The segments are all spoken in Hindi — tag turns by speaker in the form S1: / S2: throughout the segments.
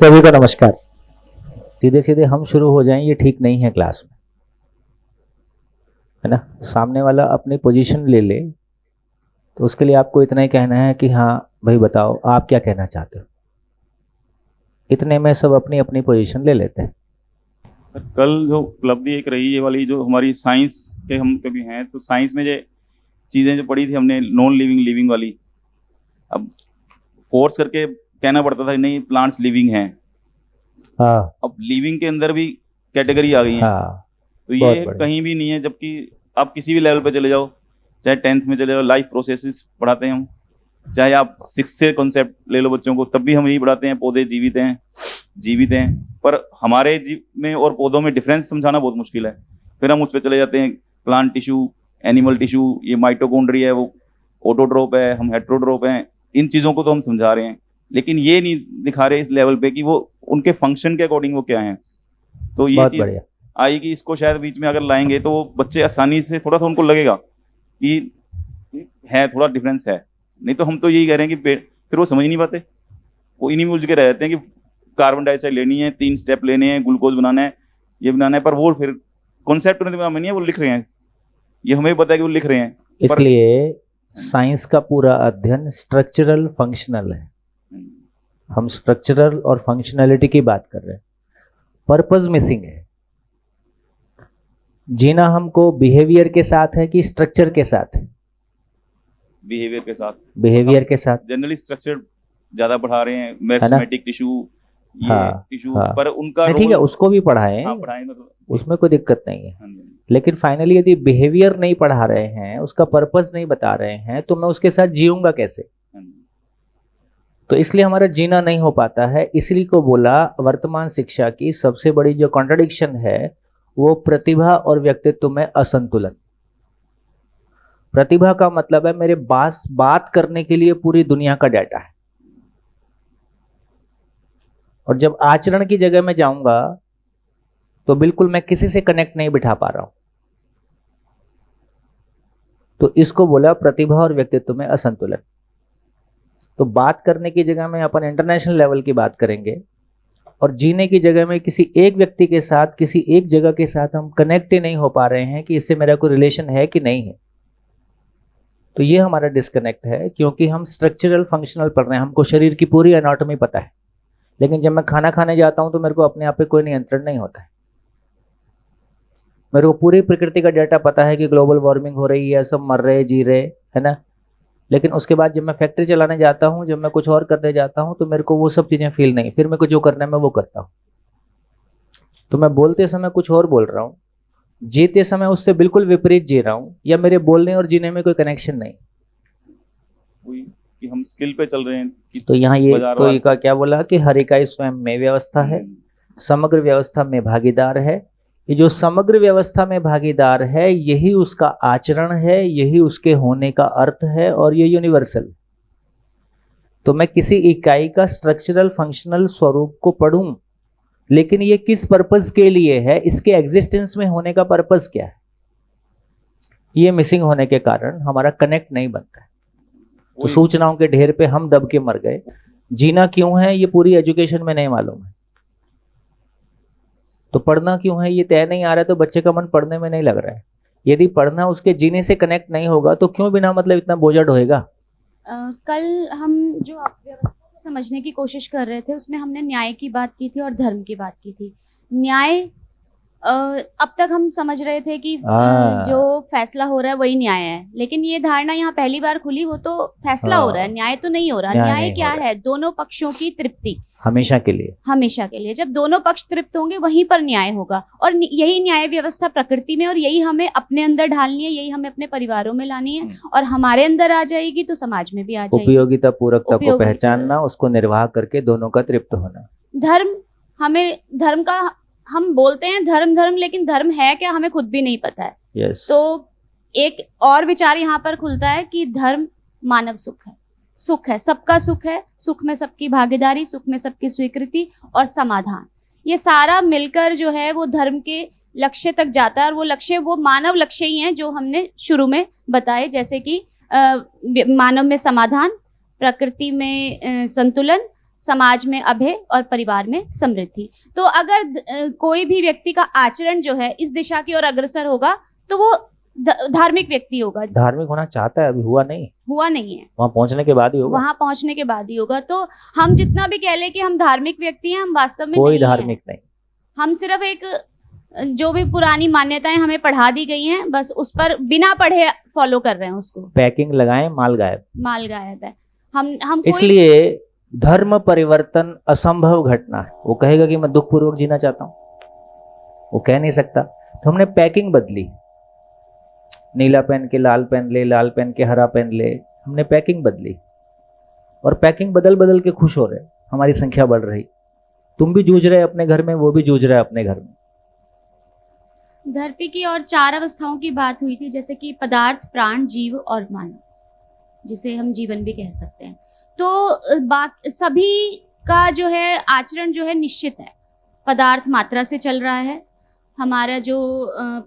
S1: सभी को नमस्कार। सीधे सीधे हम शुरू हो जाएं ये ठीक नहीं है क्लास में, है ना। सामने वाला अपनी पोजीशन ले ले तो उसके लिए आपको इतना ही कहना है कि हाँ भाई बताओ आप क्या कहना चाहते हो। इतने में सब अपनी अपनी पोजीशन ले लेते हैं।
S2: सर कल जो उपलब्धि एक रही ये वाली जो हमारी साइंस के हम कभी हैं तो साइंस में जो चीज़ें जो पढ़ी थी हमने नॉन लिविंग लिविंग वाली, अब फोर्स करके कहना पड़ता था नहीं प्लांट्स लिविंग हैं।
S1: हाँ
S2: अब लिविंग के अंदर भी कैटेगरी आ गई है।
S1: हाँ,
S2: तो
S1: बहुत
S2: ये
S1: बढ़िया।
S2: कहीं भी नहीं है, जबकि आप किसी भी लेवल पे चले जाओ, चाहे 10th में चले जाओ लाइफ प्रोसेसेस पढ़ाते हैं हम, चाहे आप 6 से कॉन्सेप्ट ले लो बच्चों को तब भी हम यही पढ़ाते हैं, पौधे जीवित हैं। पर हमारे जीव में और पौधों में डिफरेंस समझाना बहुत मुश्किल है। फिर हम उस पर चले जाते हैं प्लांट टिश्यू, एनिमल टिश्यू, ये माइटोकॉन्ड्रिया है, वो ऑटोट्रोप है, हम हेट्रोट्रोप हैं। इन चीज़ों को तो हम समझा रहे हैं, लेकिन ये नहीं दिखा रहे इस लेवल पे कि वो उनके फंक्शन के अकॉर्डिंग वो क्या हैं। तो ये
S1: बहुत
S2: चीज़
S1: बढ़िया।
S2: आएगी, इसको शायद बीच में अगर लाएंगे तो वो बच्चे आसानी से थोड़ा सा उनको लगेगा कि है थोड़ा डिफरेंस है। नहीं तो हम तो यही कह रहे हैं कि फिर वो समझ नहीं पाते, वो इन्हीं में उलझ के रह जाते हैं कि कार्बन डाइऑक्साइड लेनी है, 3 स्टेप लेने हैं, ग्लूकोज बनाना है, ये बनाना है, पर वो फिर कॉन्सेप्ट उन्हें दिमाग में नहीं है, वो लिख रहे हैं। ये हमें पता है कि वो लिख रहे हैं।
S1: इसलिए साइंस का पूरा अध्ययन स्ट्रक्चरल फंक्शनल है। हम स्ट्रक्चरल और फंक्शनैलिटी की बात कर रहे हैं, पर्पस मिसिंग है। जीना हमको बिहेवियर के साथ है कि स्ट्रक्चर के साथ है?
S2: बिहेवियर के साथ।
S1: बिहेवियर के साथ।
S2: जनरली स्ट्रक्चर ज्यादा पढ़ा रहे हैं, मेरिस्टेमेटिक टिश्यू, ये
S1: हाँ,
S2: टिश्यू,
S1: हाँ।
S2: पर उनका
S1: ठीक है, उसको भी पढ़ाएं,
S2: हाँ पढ़ाएंगे तो
S1: उसमें कोई दिक्कत नहीं है।
S2: हाँ जी।
S1: लेकिन फाइनली यदि बिहेवियर नहीं पढ़ा रहे हैं, उसका पर्पस नहीं बता रहे हैं, तो मैं उसके साथ जीऊंगा कैसे?
S2: हाँ जी।
S1: तो इसलिए हमारा जीना नहीं हो पाता है। इसलिए को बोला वर्तमान शिक्षा की सबसे बड़ी जो कॉन्ट्रडिक्शन है वो प्रतिभा और व्यक्तित्व में असंतुलन। प्रतिभा का मतलब है मेरे बात करने के लिए पूरी दुनिया का डाटा है, और जब आचरण की जगह में जाऊंगा तो बिल्कुल मैं किसी से कनेक्ट नहीं बिठा पा रहा हूं। तो इसको बोला प्रतिभा और व्यक्तित्व में असंतुलन। तो बात करने की जगह में अपन इंटरनेशनल लेवल की बात करेंगे, और जीने की जगह में किसी एक व्यक्ति के साथ, किसी एक जगह के साथ हम कनेक्ट ही नहीं हो पा रहे हैं कि इससे मेरा कोई रिलेशन है कि नहीं है। तो ये हमारा डिस्कनेक्ट है, क्योंकि हम स्ट्रक्चरल फंक्शनल पढ़ रहे हैं। हमको शरीर की पूरी एनाटॉमी पता है, लेकिन जब मैं खाना खाने जाता हूं तो मेरे को अपने आप पे कोई नियंत्रण नहीं होता है। मेरे को पूरी प्रकृति का डाटा पता है कि ग्लोबल वार्मिंग हो रही है, सब मर रहे जी रहे, है ना। लेकिन उसके बाद जब मैं फैक्ट्री चलाने जाता हूँ, जब मैं कुछ और करने जाता हूँ, तो मेरे को वो सब चीज़ें फील नहीं। फिर मेरे को जो करना है मैं वो करता हूँ। तो मैं बोलते समय कुछ और बोल रहा हूँ, जीते समय उससे बिल्कुल विपरीत जी रहा हूँ, या मेरे बोलने और जीने में कोई कनेक्शन नहीं।
S2: वही कि हम स्किल पे चल रहे हैं कि
S1: तो यहाँ ये
S2: बाजार
S1: कोई
S2: वाला-
S1: का क्या बोला कि हर इकाई स्वयं में व्यवस्था है, समग्र व्यवस्था में भागीदार है। ये जो समग्र व्यवस्था में भागीदार है यही उसका आचरण है, यही उसके होने का अर्थ है, और ये यूनिवर्सल। तो मैं किसी इकाई का स्ट्रक्चरल फंक्शनल स्वरूप को पढ़ूं, लेकिन ये किस पर्पस के लिए है, इसके एग्जिस्टेंस में होने का पर्पस क्या है, ये मिसिंग होने के कारण हमारा कनेक्ट नहीं बनता है। तो सूचनाओं के ढेर पे हम दब के मर गए। जीना क्यों है ये पूरी एजुकेशन में नहीं मालूम है। तो पढ़ना क्यों है ये तय नहीं आ रहा है, तो बच्चे का मन पढ़ने में नहीं लग रहा है। यदि पढ़ना उसके जीने से कनेक्ट नहीं होगा तो क्यों बिना मतलब इतना बोझा ढोएगा।
S3: कल हम जो व्यवस्था को समझने की कोशिश कर रहे थे उसमें हमने न्याय की बात की थी और धर्म की बात की थी। न्याय अब तक हम समझ रहे थे कि जो फैसला हो रहा है वही न्याय है, लेकिन ये धारणा यहाँ पहली बार खुली, वो तो फैसला हो रहा है, न्याय तो नहीं हो रहा। न्याय क्या है? दोनों पक्षों की तृप्ति
S1: हमेशा के लिए।
S3: हमेशा के लिए। जब दोनों पक्ष तृप्त होंगे वहीं पर न्याय होगा, और यही न्याय व्यवस्था प्रकृति में, और यही हमें अपने अंदर ढालनी है, यही हमें अपने परिवारों में लानी है, और हमारे अंदर आ जाएगी तो समाज में भी आ जाएगी।
S1: उपयोगिता पूरकता को पहचानना, उसको निर्वाह करके दोनों का तृप्त होना।
S3: धर्म का हम बोलते हैं धर्म, लेकिन धर्म है क्या हमें खुद भी नहीं पता है।
S1: yes.
S3: तो एक और विचार यहाँ पर खुलता है कि धर्म मानव सुख है, सबका सुख है, सुख में सबकी भागीदारी, सुख में सबकी स्वीकृति और समाधान, ये सारा मिलकर जो है वो धर्म के लक्ष्य तक जाता है। और वो लक्ष्य वो मानव लक्ष्य ही हैं जो हमने शुरू में बताए, जैसे कि मानव में समाधान, प्रकृति में संतुलन, समाज में अभय और परिवार में समृद्धि। तो अगर कोई भी व्यक्ति का आचरण जो है इस दिशा की ओर अग्रसर होगा तो वो धार्मिक व्यक्ति होगा।
S1: धार्मिक होना चाहता है, अभी हुआ नहीं है, वहां पहुंचने के बाद ही होगा।
S3: वहां पहुंचने के बाद ही होगा। तो हम जितना भी कह ले कि हम धार्मिक व्यक्ति हैं, हम वास्तव में
S1: कोई
S3: नहीं
S1: धार्मिक
S3: हैं।
S1: नहीं।
S3: हम सिर्फ एक जो भी पुरानी मान्यताएं हमें पढ़ा दी गई हैं, बस उस पर बिना पढ़े फॉलो कर रहे हैं उसको।
S1: पैकिंग लगाएं, माल गायब।
S3: माल गायब है। हम कोई
S1: इसलिए धर्म परिवर्तन असंभव घटना है। वो कहेगा कि मैं दुख पूर्वक जीना चाहता हूं, वो कह नहीं सकता। तो हमने पैकिंग बदली, नीला पहन के लाल पहन ले, लाल पहन के हरा पहन ले। हमने पैकिंग बदली और पैकिंग बदल बदल के खुश हो रहे। हमारी संख्या बढ़ रही। तुम भी जूझ रहे अपने घर में, वो भी जूझ रहा है अपने घर में।
S3: धरती की और 4 अवस्थाओं की बात हुई थी, जैसे कि पदार्थ, प्राण, जीव और मानव, जिसे हम जीवन भी कह सकते हैं। तो सभी का जो है आचरण जो है निश्चित है। पदार्थ मात्रा से चल रहा है, हमारा जो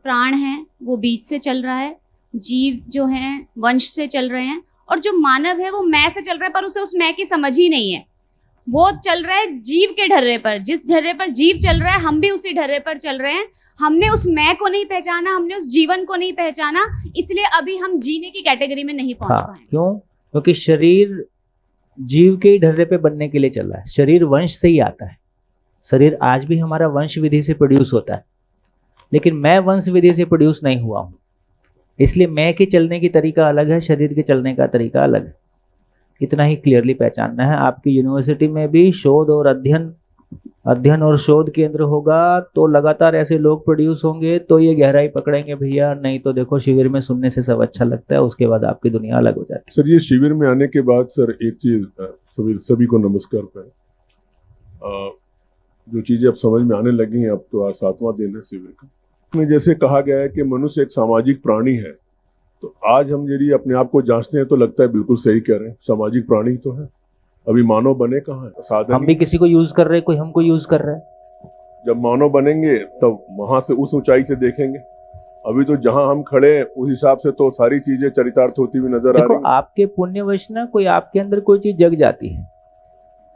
S3: प्राण है वो बीज से चल रहा है, जीव जो हैं वंश से चल रहे हैं, और जो मानव है वो मैं से चल रहा है, पर उसे उस मैं की समझ ही नहीं है। वो चल रहा है जीव के ढर्रे पर। जिस ढर्रे पर जीव चल रहा है, हम भी उसी ढर्रे पर चल रहे हैं। हमने उस मैं को नहीं पहचाना, हमने उस जीवन को नहीं पहचाना, इसलिए अभी हम जीने की कैटेगरी में नहीं पहुंच पाए।
S1: क्यों? क्योंकि शरीर जीव के ही ढर्रे पे बनने के लिए चल रहा है। शरीर वंश से ही आता है। शरीर आज भी हमारा वंश विधि से प्रोड्यूस होता है, लेकिन मैं वंश विधि से प्रोड्यूस नहीं हुआ हूं। इसलिए मैं के चलने की तरीका अलग है, शरीर के चलने का तरीका अलग है। इतना ही क्लियरली पहचानना है। आपकी यूनिवर्सिटी में भी शोध और अध्ययन और शोध केंद्र होगा, तो लगातार ऐसे लोग प्रोड्यूस होंगे, तो ये गहराई पकड़ेंगे भैया। नहीं तो देखो, शिविर में सुनने से सब अच्छा लगता है, उसके बाद आपकी दुनिया अलग हो जाती है।
S4: सर, ये शिविर में आने के बाद सर एक चीज, सभी को नमस्कार पर, जो चीजें अब समझ में आने लगी हैं, अब तो आज 7वां दिन है शिविर का। में जैसे कहा गया है कि मनुष्य एक सामाजिक प्राणी है, तो आज हम यदि अपने आप को जांचते हैं तो लगता है बिल्कुल सही कह रहे हैं, सामाजिक प्राणी तो है। अभी मानव बने कहाँ है? साधन
S1: हम भी किसी को यूज कर रहे हैं, कोई हमको यूज कर रहा है।
S4: जब मानव बनेंगे तब वहां से उस ऊंचाई से देखेंगे। अभी तो जहां हम खड़े हैं उस हिसाब से तो सारी चीजें चरितार्थ होती हुई नजर आ रही हैं।
S1: आपके पुण्यवश ना कोई आपके अंदर कोई चीज जग जाती है।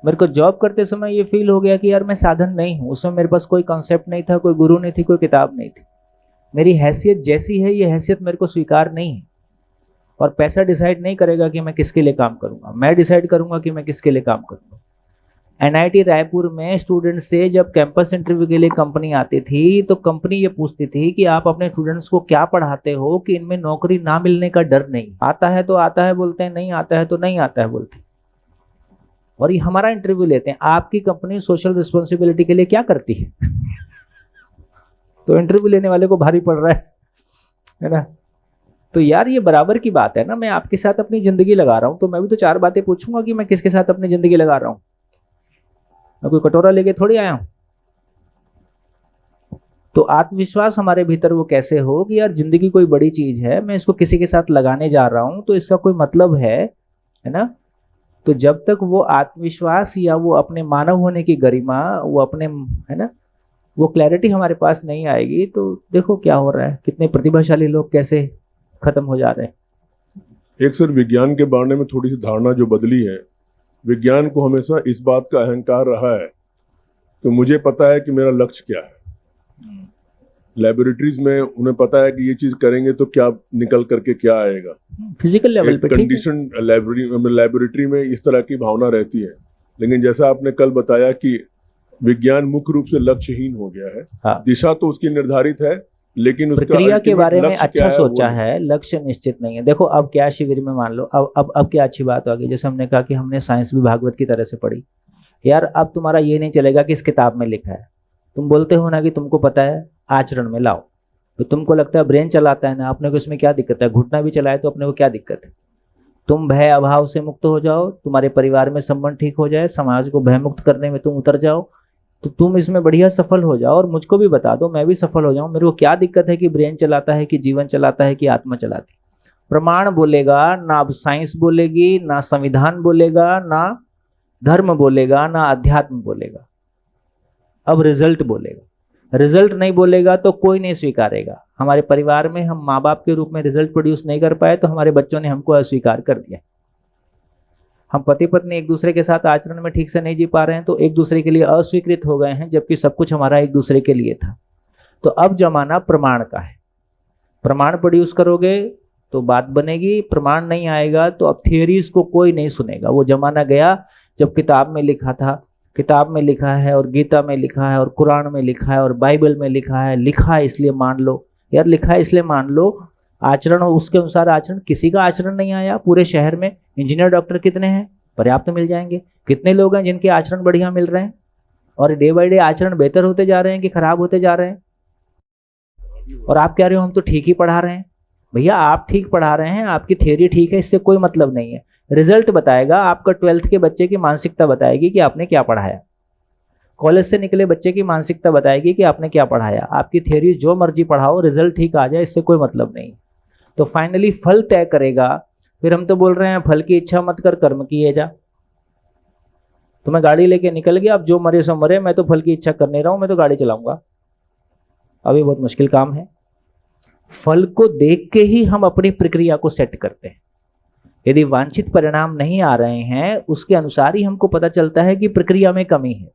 S1: मेरे को जॉब करते समय ये फील हो गया कि यार मैं साधन नहीं हूँ। उसमें मेरे पास कोई कॉन्सेप्ट नहीं था, कोई गुरु नहीं थी, कोई किताब नहीं थी। मेरी हैसियत जैसी है, ये हैसियत मेरे को स्वीकार नहीं है। और पैसा डिसाइड नहीं करेगा कि मैं किसके लिए काम करूंगा, मैं डिसाइड करूंगा कि मैं किसके लिए काम करूंगा। एनआईटी रायपुर में स्टूडेंट से जब कैंपस इंटरव्यू के लिए कंपनी आती थी, तो कंपनी ये पूछती थी कि आप अपने स्टूडेंट्स को क्या पढ़ाते हो कि इनमें नौकरी ना मिलने का डर नहीं। आता है तो आता है बोलते हैं, नहीं आता है तो नहीं आता है बोलते हैं। और ये हमारा इंटरव्यू लेते हैं, आपकी कंपनी सोशल रिस्पॉन्सिबिलिटी के लिए क्या करती है? तो इंटरव्यू लेने वाले को भारी पड़ रहा है ना। तो यार ये बराबर की बात है ना। मैं आपके साथ अपनी जिंदगी लगा रहा हूं, तो मैं भी तो 4 बातें पूछूंगा कि मैं किसके साथ अपनी जिंदगी लगा रहा हूं। मैं कोई कटोरा लेके थोड़ी आया हूं। तो आत्मविश्वास हमारे भीतर वो कैसे हो कि यार जिंदगी कोई बड़ी चीज है, मैं इसको किसी के साथ लगाने जा रहा हूं तो इसका कोई मतलब है ना। तो जब तक वो आत्मविश्वास या वो अपने मानव होने की गरिमा, वो अपने, है ना, वो क्लैरिटी हमारे पास नहीं आएगी, तो देखो क्या हो रहा है। कितने प्रतिभाशाली लोग कैसे खत्म हो जा रहे हैं।
S4: एक सर, विज्ञान के बारे में थोड़ी सी धारणा जो बदली है। विज्ञान को हमेशा इस बात का अहंकार रहा है कि मुझे पता है कि मेरा लक्ष्य क्या है। लेबोरेटरीज में उन्हें पता है कि ये चीज करेंगे तो क्या निकल करके क्या आएगा।
S1: फिजिकल लेवल पे
S4: कंडीशन लेबोरेटरी में इस तरह की भावना रहती है। लेकिन जैसा आपने कल बताया कि विज्ञान मुख्य रूप से लक्ष्यहीन हो गया है।
S1: हाँ।
S4: दिशा तो उसकी निर्धारित है, लेकिन
S1: प्रक्रिया के बारे में अच्छा सोचा है, लक्ष्य निश्चित नहीं है। देखो अब क्या शिविर में मान लो, अब क्या अच्छी बात हो गई। जैसे हमने कहा कि हमने साइंस भी भागवत की तरह से पढ़ी। यार अब तुम्हारा ये नहीं चलेगा कि इस किताब में लिखा है। तुम बोलते हो ना कि तुमको पता है, आचरण में लाओ। तो तुमको लगता है ब्रेन चलाता है ना, अपने को इसमें क्या दिक्कत है? घुटना भी चलाए तो अपने को क्या दिक्कत है? तुम भय अभाव से मुक्त हो जाओ, तुम्हारे परिवार में संबंध ठीक हो जाए, समाज को भय मुक्त करने में तुम उतर जाओ, तो तुम इसमें बढ़िया सफल हो जाओ। और मुझको भी बता दो, मैं भी सफल हो जाऊं। मेरे को क्या दिक्कत है कि ब्रेन चलाता है, कि जीवन चलाता है, कि आत्मा चलाती। प्रमाण बोलेगा ना, अब साइंस बोलेगी ना, संविधान बोलेगा ना, धर्म बोलेगा ना, अध्यात्म बोलेगा। अब रिजल्ट बोलेगा। रिजल्ट नहीं बोलेगा तो कोई नहीं स्वीकारेगा। हमारे परिवार में हम माँ बाप के रूप में रिजल्ट प्रोड्यूस नहीं कर पाए, तो हमारे बच्चों ने हमको अस्वीकार कर दिया। हम पति पत्नी एक दूसरे के साथ आचरण में ठीक से नहीं जी पा रहे हैं तो एक दूसरे के लिए अस्वीकृत हो गए हैं, जबकि सब कुछ हमारा एक दूसरे के लिए था। तो अब जमाना प्रमाण का है। प्रमाण प्रोड्यूस करोगे तो बात बनेगी, प्रमाण नहीं आएगा तो अब थियरीज को कोई नहीं सुनेगा। वो जमाना गया जब किताब में लिखा था, किताब में लिखा है और गीता में लिखा है और कुरान में लिखा है और बाइबल में लिखा है, लिखा है इसलिए मान लो। यार लिखा है इसलिए मान लो, आचरण हो उसके अनुसार आचरण। किसी का आचरण नहीं आया पूरे शहर में, इंजीनियर डॉक्टर कितने हैं, पर्याप्त मिल जाएंगे। कितने लोग हैं जिनके आचरण बढ़िया मिल रहे हैं, और डे बाय डे आचरण बेहतर होते जा रहे हैं कि खराब होते जा रहे हैं। और आप कह रहे हो हम तो ठीक ही पढ़ा रहे हैं। भैया आप ठीक पढ़ा रहे हैं, आपकी थियरी ठीक है, इससे कोई मतलब नहीं है। रिजल्ट बताएगा, आपका 12th के बच्चे की मानसिकता बताएगी कि आपने क्या पढ़ाया। कॉलेज से निकले बच्चे की मानसिकता बताएगी कि आपने क्या पढ़ाया। आपकी थियरी जो मर्जी पढ़ाओ, रिजल्ट ठीक आ जाए, इससे कोई मतलब नहीं। तो फाइनली फल तय करेगा। फिर हम तो बोल रहे हैं फल की इच्छा मत कर, कर्म किए जा। तो मैं गाड़ी लेके निकल गया, अब जो मरे सो मरे, मैं तो फल की इच्छा कर नहीं रहा हूं, मैं तो गाड़ी चलाऊंगा। अभी बहुत मुश्किल काम है। फल को देख के ही हम अपनी प्रक्रिया को सेट करते हैं। यदि वांछित परिणाम नहीं आ रहे हैं, उसके अनुसार ही हमको पता चलता है कि प्रक्रिया में कमी है।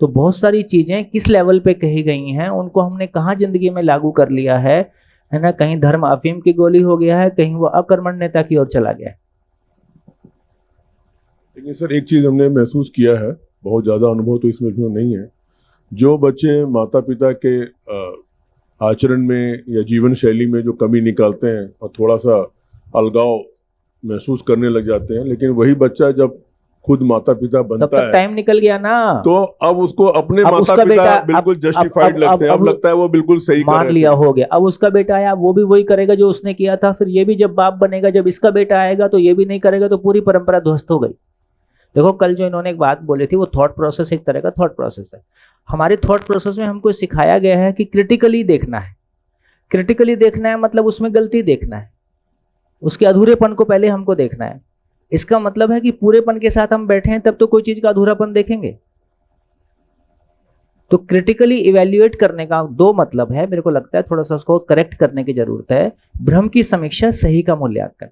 S1: तो बहुत सारी चीजें किस लेवल पे कही गई हैं, उनको हमने कहाँ जिंदगी में लागू कर लिया है ना। कहीं धर्म अफीम की गोली हो गया है, कहीं वो अकर्मण्यता की ओर चला गया है।
S4: लेकिन सर एक चीज हमने महसूस किया है, बहुत ज्यादा अनुभव तो इसमें भी नहीं है। जो बच्चे माता पिता के आचरण में या जीवन शैली में जो कमी निकालते हैं और थोड़ा सा अलगाव महसूस करने लग जाते हैं, लेकिन वही बच्चा जब खुद माता पिता
S1: तब
S4: बनता
S1: तक
S4: है
S1: टाइम निकल गया ना।
S4: तो अब उसको अपने
S1: अब
S4: माता
S1: उसका
S4: पिता
S1: बेटा
S4: बिल्कुल जस्टिफाइड लगते हैं। अब लगता है वो बिल्कुल सही कर
S1: मान
S4: रहे
S1: लिया,
S4: थे।
S1: हो गया। अब उसका बेटा आया, वो भी वही करेगा जो उसने किया था। फिर ये भी जब बाप बनेगा, जब इसका बेटा आएगा तो ये भी नहीं करेगा, तो पूरी परंपरा ध्वस्त हो गई। देखो कल जो इन्होंने एक बात बोली थी, वो थॉट प्रोसेस एक तरह का थॉट प्रोसेस है। हमारे थॉट प्रोसेस में हमको सिखाया गया है कि क्रिटिकली देखना है। क्रिटिकली देखना है मतलब उसमें गलती देखना है, उसके अधूरेपन को पहले हमको देखना है। इसका मतलब है कि पूरेपन के साथ हम बैठे हैं तब तो कोई चीज का अधूरापन देखेंगे। तो क्रिटिकली इवैल्यूएट करने का दो मतलब है, मेरे को लगता है थोड़ा सा उसको करेक्ट करने की जरूरत है। भ्रम की समीक्षा, सही का मूल्यांकन,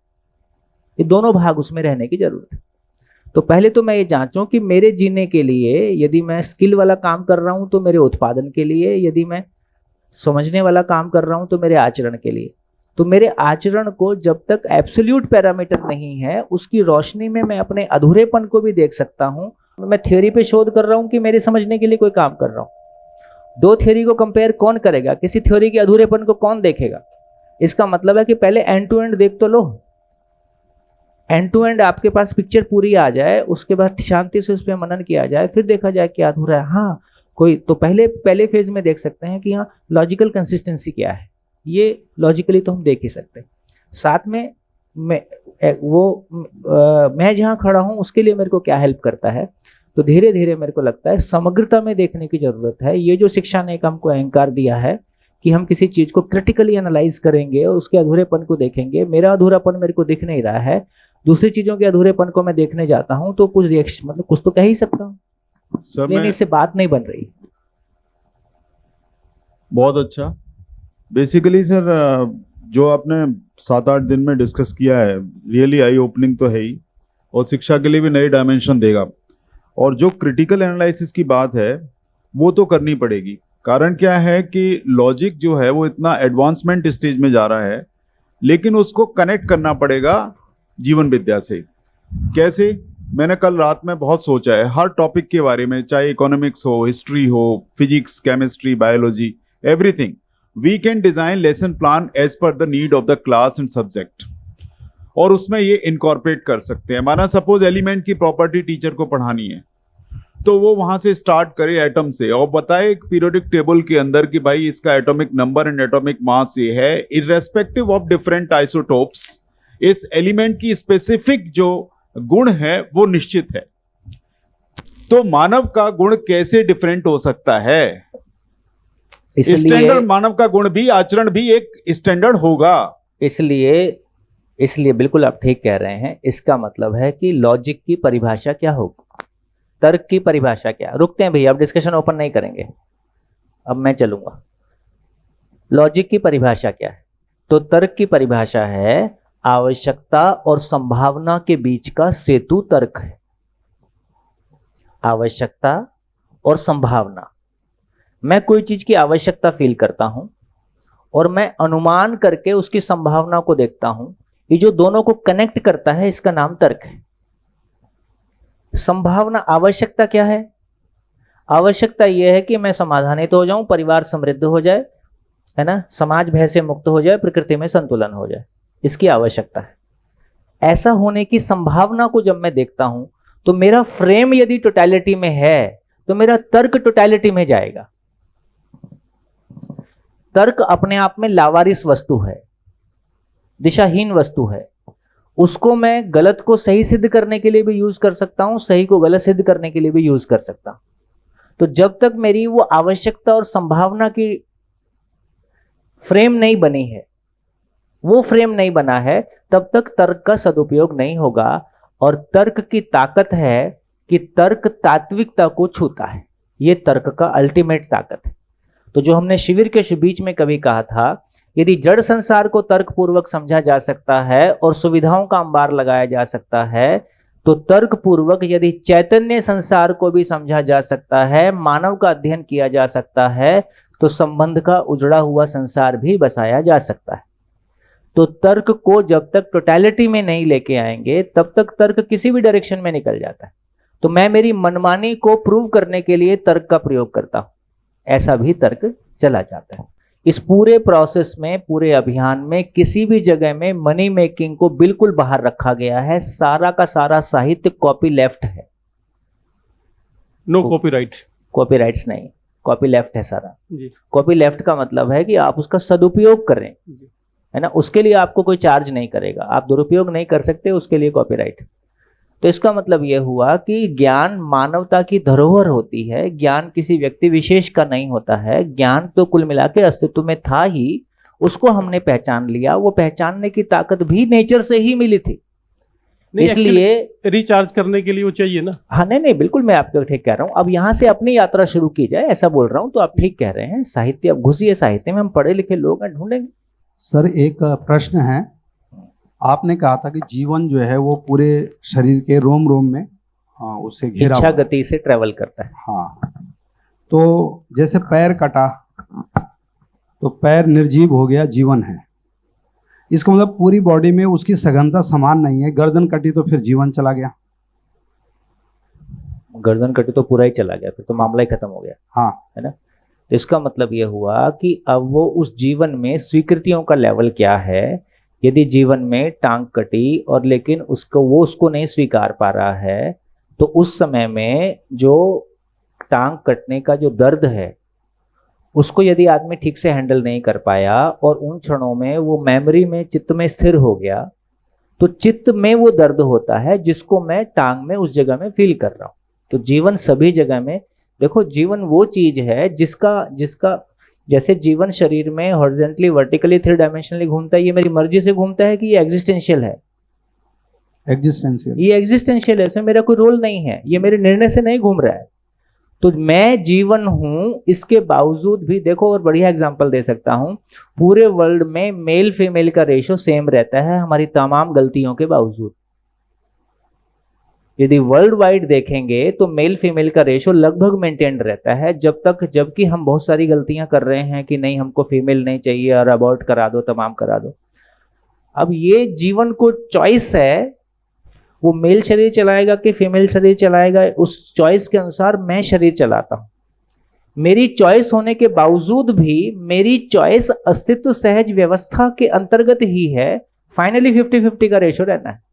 S1: ये दोनों भाग उसमें रहने की जरूरत है। तो पहले तो मैं ये जांचूं कि मेरे जीने के लिए, यदि मैं स्किल वाला काम कर रहा हूं तो मेरे उत्पादन के लिए, यदि मैं समझने वाला काम कर रहा हूं तो मेरे आचरण के लिए। तो मेरे आचरण को जब तक एब्सोल्यूट पैरामीटर नहीं है, उसकी रोशनी में मैं अपने अधूरेपन को भी देख सकता हूं। मैं थ्योरी पे शोध कर रहा हूं कि मेरे समझने के लिए कोई काम कर रहा हूं। दो थ्योरी को कंपेयर कौन करेगा, किसी थ्योरी के अधूरेपन को कौन देखेगा। इसका मतलब है कि पहले एंड टू एंड देख तो लो। एंड टू एंड आपके पास पिक्चर पूरी आ जाए, उसके बाद शांति से उस पर मनन किया जाए, फिर देखा जाए क्या अधूरा है। हाँ कोई तो पहले फेज में देख सकते हैं कि हाँ लॉजिकल कंसिस्टेंसी क्या है, ये लॉजिकली तो हम देख ही सकते हैं। साथ में मैं जहाँ खड़ा हूँ उसके लिए मेरे को क्या हेल्प करता है। तो धीरे धीरे मेरे को लगता है समग्रता में देखने की जरूरत है। ये जो शिक्षा ने हमको अहंकार दिया है कि हम किसी चीज को क्रिटिकली एनालाइज करेंगे और उसके अधूरेपन को देखेंगे। मेरा अधूरापन मेरे को दिख नहीं रहा है, दूसरी चीजों के अधूरेपन को मैं देखने जाता हूँ, तो कुछ रिएक्शन मतलब कुछ तो कह ही सकता हूँ, लेकिन इससे बात नहीं बन रही।
S5: बहुत अच्छा। बेसिकली सर जो आपने 7-8 दिन में डिस्कस किया है, रियली आई ओपनिंग तो है ही, और शिक्षा के लिए भी नई डायमेंशन देगा। और जो क्रिटिकल एनालिसिस की बात है वो तो करनी पड़ेगी। कारण क्या है कि लॉजिक जो है वो इतना एडवांसमेंट स्टेज में जा रहा है, लेकिन उसको कनेक्ट करना पड़ेगा जीवन विद्या से। कैसे? मैंने कल रात में बहुत सोचा है हर टॉपिक के बारे में, चाहे इकोनॉमिक्स हो, हिस्ट्री हो, physics, chemistry, biology, everything. We can design lesson plan as per the need of the class and subject, और उसमें ये इनकॉर्पोरेट कर सकते हैं। माना सपोज एलिमेंट की प्रॉपर्टी टीचर को पढ़ानी है, तो वो वहां से स्टार्ट करे एटम से और बताए एक पीरियोडिक टेबल के अंदर कि भाई इसका atomic number and atomic mass ये है, इररेस्पेक्टिव ऑफ डिफरेंट आइसोटोप्स। इस एलिमेंट की स्पेसिफिक जो गुण है वो निश्चित है। तो मानव का गुण कैसे डिफरेंट हो सकता है? स्टैंडर्ड मानव का गुण भी, आचरण भी एक स्टैंडर्ड होगा।
S1: इसलिए बिल्कुल आप ठीक कह रहे हैं। इसका मतलब है कि लॉजिक की परिभाषा क्या होगी, तर्क की परिभाषा क्या। रुकते हैं भैया, अब डिस्कशन ओपन नहीं करेंगे, अब मैं चलूंगा। लॉजिक की परिभाषा क्या है? तो तर्क की परिभाषा है आवश्यकता और संभावना के बीच का सेतु तर्क है। आवश्यकता और संभावना, मैं कोई चीज की आवश्यकता फील करता हूं और मैं अनुमान करके उसकी संभावना को देखता हूं, ये जो दोनों को कनेक्ट करता है इसका नाम तर्क है। संभावना, आवश्यकता क्या है? आवश्यकता यह है कि मैं समाधानित हो जाऊं, परिवार समृद्ध हो जाए, है ना, समाज भय से मुक्त हो जाए, प्रकृति में संतुलन हो जाए, इसकी आवश्यकता है। ऐसा होने की संभावना को जब मैं देखता हूं तो मेरा फ्रेम यदि टोटैलिटी में है तो मेरा तर्क टोटैलिटी में जाएगा। तर्क अपने आप में लावारिस वस्तु है, दिशाहीन वस्तु है। उसको मैं गलत को सही सिद्ध करने के लिए भी यूज कर सकता हूं, सही को गलत सिद्ध करने के लिए भी यूज कर सकता हूं। तो जब तक मेरी वो आवश्यकता और संभावना की फ्रेम नहीं बनी है, वो फ्रेम नहीं बना है, तब तक तर्क का सदुपयोग नहीं होगा। और तर्क की ताकत है कि तर्क तात्विकता को छूता है, ये तर्क का अल्टीमेट ताकत है। तो जो हमने शिविर के बीच में कभी कहा था, यदि जड़ संसार को तर्क पूर्वक समझा जा सकता है और सुविधाओं का अंबार लगाया जा सकता है, तो तर्क पूर्वक यदि चैतन्य संसार को भी समझा जा सकता है, मानव का अध्ययन किया जा सकता है, तो संबंध का उजड़ा हुआ संसार भी बसाया जा सकता है। तो तर्क को जब तक टोटैलिटी में नहीं लेके आएंगे तब तक तर्क किसी भी डायरेक्शन में निकल जाता है। तो मैं मेरी मनमानी को प्रूव करने के लिए तर्क का प्रयोग करता हूं, ऐसा भी तर्क चला जाता है। इस पूरे प्रोसेस में, पूरे अभियान में किसी भी जगह में मनी मेकिंग को बिल्कुल बाहर रखा गया है। सारा का सारा साहित्य कॉपी लेफ्ट है,
S6: नो कॉपीराइट।
S1: कॉपीराइट्स नहीं, कॉपी लेफ्ट है सारा
S6: जी
S1: कॉपी लेफ्ट का मतलब है कि आप उसका सदुपयोग करें,
S6: जी।
S1: है ना, उसके लिए आपको कोई चार्ज नहीं करेगा, आप दुरुपयोग नहीं कर सकते, उसके लिए कॉपीराइट। तो इसका मतलब यह हुआ कि ज्ञान मानवता की धरोहर होती है, ज्ञान किसी व्यक्ति विशेष का नहीं होता है। ज्ञान तो कुल मिला के अस्तित्व में था ही, उसको हमने पहचान लिया। वो पहचानने की ताकत भी नेचर से ही मिली थी,
S6: नहीं,
S1: इसलिए
S6: रिचार्ज करने के लिए वो चाहिए ना।
S1: हाँ, नहीं, बिल्कुल मैं आपको ठीक कह रहा हूँ। अब यहाँ से अपनी यात्रा शुरू की जाए, ऐसा बोल रहा हूँ। तो आप ठीक कह रहे हैं, साहित्य, अब घुसिए साहित्य में, हम पढ़े लिखे लोग हैं, ढूंढेंगे।
S7: सर एक प्रश्न है, आपने कहा था कि जीवन जो है वो पूरे शरीर के रोम रोम में उसे घेरा
S1: इच्छा
S7: हुआ है।
S1: गति से ट्रेवल करता है।
S7: हाँ, तो जैसे पैर कटा तो पैर निर्जीव हो गया, जीवन है। इसका मतलब पूरी बॉडी में उसकी सघनता समान नहीं है। गर्दन कटी तो फिर जीवन चला गया।
S1: गर्दन कटी तो पूरा ही चला गया, फिर तो मामला ही खत्म हो गया,
S7: हाँ,
S1: है ना। तो इसका मतलब यह हुआ कि अब वो उस जीवन में स्वीकृतियों का लेवल क्या है। यदि जीवन में टांग कटी और लेकिन उसको नहीं स्वीकार पा रहा है, तो उस समय में जो टांग कटने का जो दर्द है, उसको यदि आदमी ठीक से हैंडल नहीं कर पाया और उन क्षणों में वो मेमोरी में, चित्त में स्थिर हो गया, तो चित्त में वो दर्द होता है जिसको मैं टांग में उस जगह में फील कर रहा हूँ। तो जीवन सभी जगह में, देखो, जीवन वो चीज है जिसका जैसे जीवन शरीर में हॉरिजॉन्टली, वर्टिकली, 3 डायमेंशनली घूमता है, ये मेरी मर्जी से घूमता है कि ये एग्जिस्टेंशियल है?
S7: एग्जिस्टेंशियल।
S1: ये एग्जिस्टेंशियल है, इसमें मेरा कोई रोल नहीं है, ये मेरे निर्णय से नहीं घूम रहा है। तो मैं जीवन हूं, इसके बावजूद भी देखो, और बढ़िया एग्जांपल दे सकता हूं, पूरे वर्ल्ड में मेल फीमेल का रेशो सेम रहता है हमारी तमाम गलतियों के बावजूद। यदि वर्ल्ड वाइड देखेंगे तो मेल फीमेल का रेशो लगभग मेंटेन्ड रहता है, जबकि हम बहुत सारी गलतियां कर रहे हैं कि नहीं, हमको फीमेल नहीं चाहिए और अबॉर्ट करा दो, तमाम करा दो। अब ये जीवन को चॉइस है, वो मेल शरीर चलाएगा कि फीमेल शरीर चलाएगा, उस चॉइस के अनुसार मैं शरीर चलाता हूं। मेरी चॉइस होने के बावजूद भी मेरी चॉइस अस्तित्व सहज व्यवस्था के अंतर्गत ही है। फाइनली 50-50 का रेशो रहना है।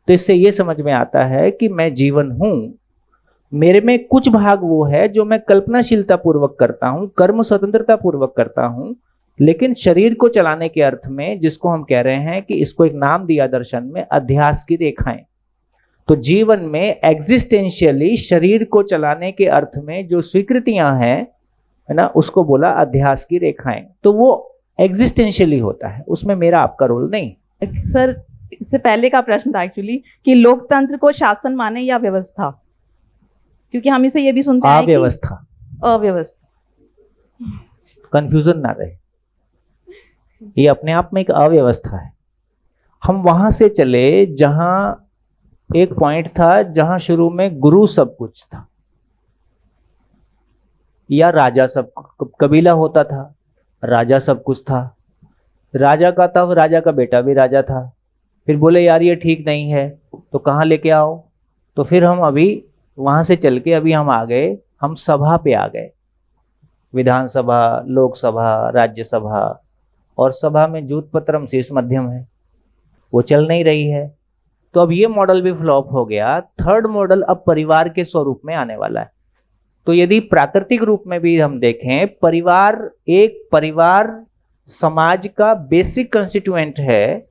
S1: तो इससे ये समझ में आता है कि मैं जीवन हूं, मेरे में कुछ भाग वो है जो मैं कल्पनाशीलता पूर्वक करता हूं, कर्म स्वतंत्रता पूर्वक करता हूं, लेकिन शरीर को चलाने के अर्थ में, जिसको हम कह रहे हैं कि इसको एक नाम दिया दर्शन में, अध्यास की रेखाएं। तो जीवन में एग्जिस्टेंशियली शरीर को चलाने के अर्थ में जो स्वीकृतियां हैं, है ना, उसको बोला अध्यास की रेखाएं। तो वो एग्जिस्टेंशियली होता है, उसमें मेरा आपका रोल नहीं।
S8: सर, इससे पहले का प्रश्न था एक्चुअली कि लोकतंत्र को शासन माने या व्यवस्था, क्योंकि हम इसे ये भी सुनते हैं कि
S1: अव्यवस्था,
S8: अव्यवस्था।
S1: कंफ्यूजन ना रहे, ये अपने आप में एक अव्यवस्था है। हम वहां से चले जहां एक पॉइंट था, जहां शुरू में गुरु सब कुछ था या राजा सब, कबीला होता था, राजा सब कुछ था, राजा का था, राजा का बेटा भी राजा था। फिर बोले यार ये ठीक नहीं है, तो कहाँ लेके आओ? तो फिर हम अभी वहां से चल के अभी हम आ गए, हम सभा पे आ गए, विधानसभा, लोकसभा, राज्यसभा, और सभा में जूत पत्रम शीर्ष मध्यम है, वो चल नहीं रही है। तो अब ये मॉडल भी फ्लॉप हो गया। थर्ड मॉडल अब परिवार के स्वरूप में आने वाला है। तो यदि प्राकृतिक रूप में भी हम देखें, परिवार समाज का बेसिक कंस्टिट्यूएंट है,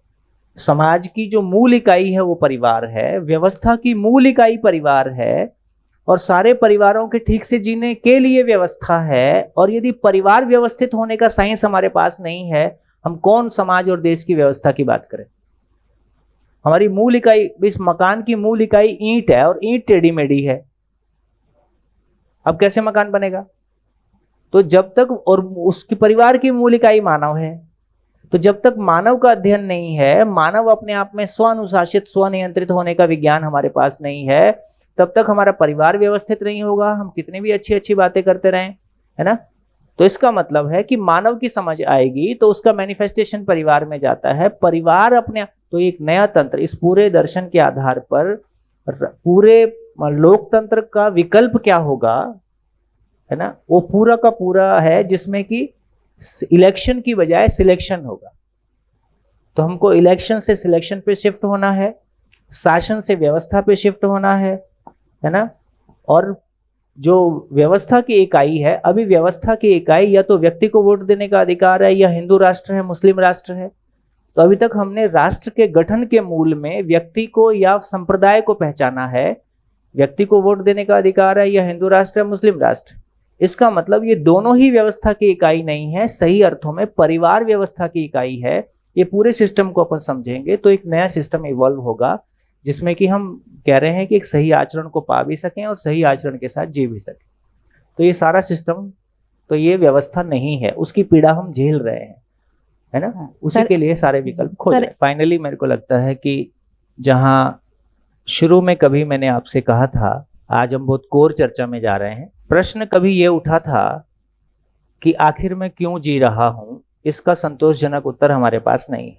S1: समाज की जो मूल इकाई है वो परिवार है, व्यवस्था की मूल इकाई परिवार है, और सारे परिवारों के ठीक से जीने के लिए व्यवस्था है। और यदि परिवार व्यवस्थित होने का साइंस हमारे पास नहीं है, हम कौन समाज और देश की व्यवस्था की बात करें? हमारी मूल इकाई, इस मकान की मूल इकाई ईंट है, और ईंट टेढ़ी मेढ़ी है, अब कैसे मकान बनेगा? तो जब तक, और उसकी परिवार की मूल इकाई मानव है, तो जब तक मानव का अध्ययन नहीं है, मानव अपने आप में स्वानुशासित, स्वनियंत्रित होने का विज्ञान हमारे पास नहीं है, तब तक हमारा परिवार व्यवस्थित नहीं होगा, हम कितनी भी अच्छी अच्छी बातें करते रहें, है ना। तो इसका मतलब है कि मानव की समझ आएगी तो उसका मैनिफेस्टेशन परिवार में जाता है। परिवार अपने, तो एक नया तंत्र, इस पूरे दर्शन के आधार पर पूरे लोकतंत्र का विकल्प क्या होगा, है ना, वो पूरा का पूरा है, जिसमें कि इलेक्शन की बजाय सिलेक्शन होगा। तो हमको इलेक्शन से सिलेक्शन पे शिफ्ट होना है, शासन से व्यवस्था पे शिफ्ट होना है ना। और जो व्यवस्था की इकाई है, अभी व्यवस्था की इकाई या तो व्यक्ति को वोट देने का अधिकार है, या हिंदू राष्ट्र है, मुस्लिम राष्ट्र है। तो अभी तक हमने राष्ट्र के गठन के मूल में व्यक्ति को या संप्रदाय को पहचाना है, व्यक्ति को वोट देने का अधिकार है, या हिंदू राष्ट्र है, मुस्लिम राष्ट्र। इसका मतलब ये दोनों ही व्यवस्था की इकाई नहीं है, सही अर्थों में परिवार व्यवस्था की इकाई है। ये पूरे सिस्टम को अपन समझेंगे तो एक नया सिस्टम इवॉल्व होगा, जिसमें कि हम कह रहे हैं कि एक सही आचरण को पा भी सकें और सही आचरण के साथ जी भी सकें। तो ये सारा सिस्टम, तो ये व्यवस्था नहीं है, उसकी पीड़ा हम झेल रहे हैं, है ना। उसी के लिए सारे विकल्प खोज रहे हैं। फाइनली मेरे को लगता है कि जहां शुरू में कभी मैंने आपसे कहा था, आज हम बहुत कोर चर्चा में जा रहे हैं। प्रश्न कभी ये उठा था कि आखिर मैं क्यों जी रहा हूं, इसका संतोषजनक उत्तर हमारे पास नहीं है।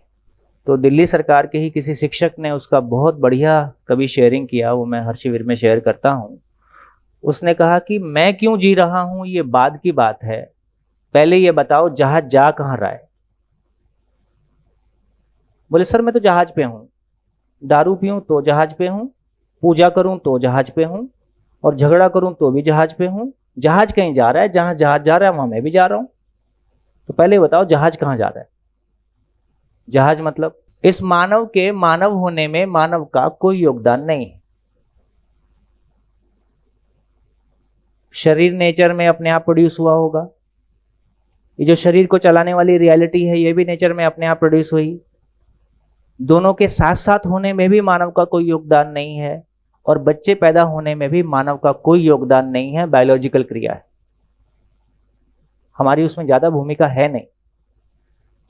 S1: तो दिल्ली सरकार के ही किसी शिक्षक ने उसका बहुत बढ़िया कभी शेयरिंग किया, वो मैं हर शिविर में शेयर करता हूं। उसने कहा कि मैं क्यों जी रहा हूं ये बाद की बात है, पहले ये बताओ जहाज जा कहां रहा है। बोले सर मैं तो जहाज पे हूं, दारू पीऊं तो जहाज पे हूं, पूजा करूं तो जहाज पे हूं, और झगड़ा करूं तो भी जहाज पे हूं। जहाज कहीं जा रहा है, जहां जहाज जा रहा है वहां मैं भी जा रहा हूं। तो पहले बताओ जहाज कहां जा रहा है। जहाज मतलब इस मानव के मानव होने में मानव का कोई योगदान नहीं है। शरीर नेचर में अपने आप प्रोड्यूस हुआ होगा, ये जो शरीर को चलाने वाली रियलिटी है ये भी नेचर में अपने आप प्रोड्यूस हुई। दोनों के साथ साथ होने में भी मानव का कोई योगदान नहीं है, और बच्चे पैदा होने में भी मानव का कोई योगदान नहीं है। बायोलॉजिकल क्रिया है, हमारी उसमें ज्यादा भूमिका है नहीं।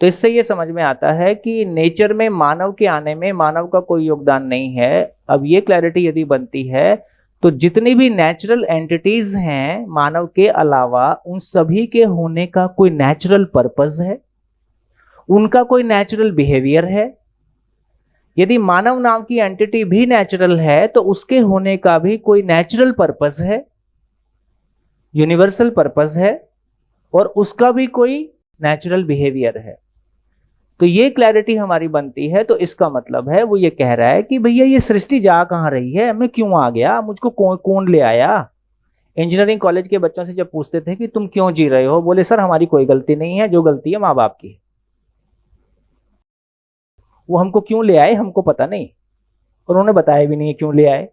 S1: तो इससे ये समझ में आता है कि नेचर में मानव के आने में मानव का कोई योगदान नहीं है। अब ये क्लैरिटी यदि बनती है तो जितनी भी नेचुरल एंटिटीज हैं मानव के अलावा, उन सभी के होने का कोई नेचुरल पर्पस है, उनका कोई नेचुरल बिहेवियर है। यदि मानव नाम की एंटिटी भी नेचुरल है तो उसके होने का भी कोई नेचुरल पर्पस है, यूनिवर्सल पर्पस है, और उसका भी कोई नेचुरल बिहेवियर है। तो ये क्लैरिटी हमारी बनती है। तो इसका मतलब है वो ये कह रहा है कि भैया ये सृष्टि जा कहां रही है, मैं क्यों आ गया, मुझको कौन ले आया। इंजीनियरिंग कॉलेज के बच्चों से जब पूछते थे कि तुम क्यों जी रहे हो, बोले सर हमारी कोई गलती नहीं है, जो गलती है माँ बाप की। वो हमको क्यों ले आए हमको पता नहीं, उन्होंने बताया भी नहीं क्यों ले आए।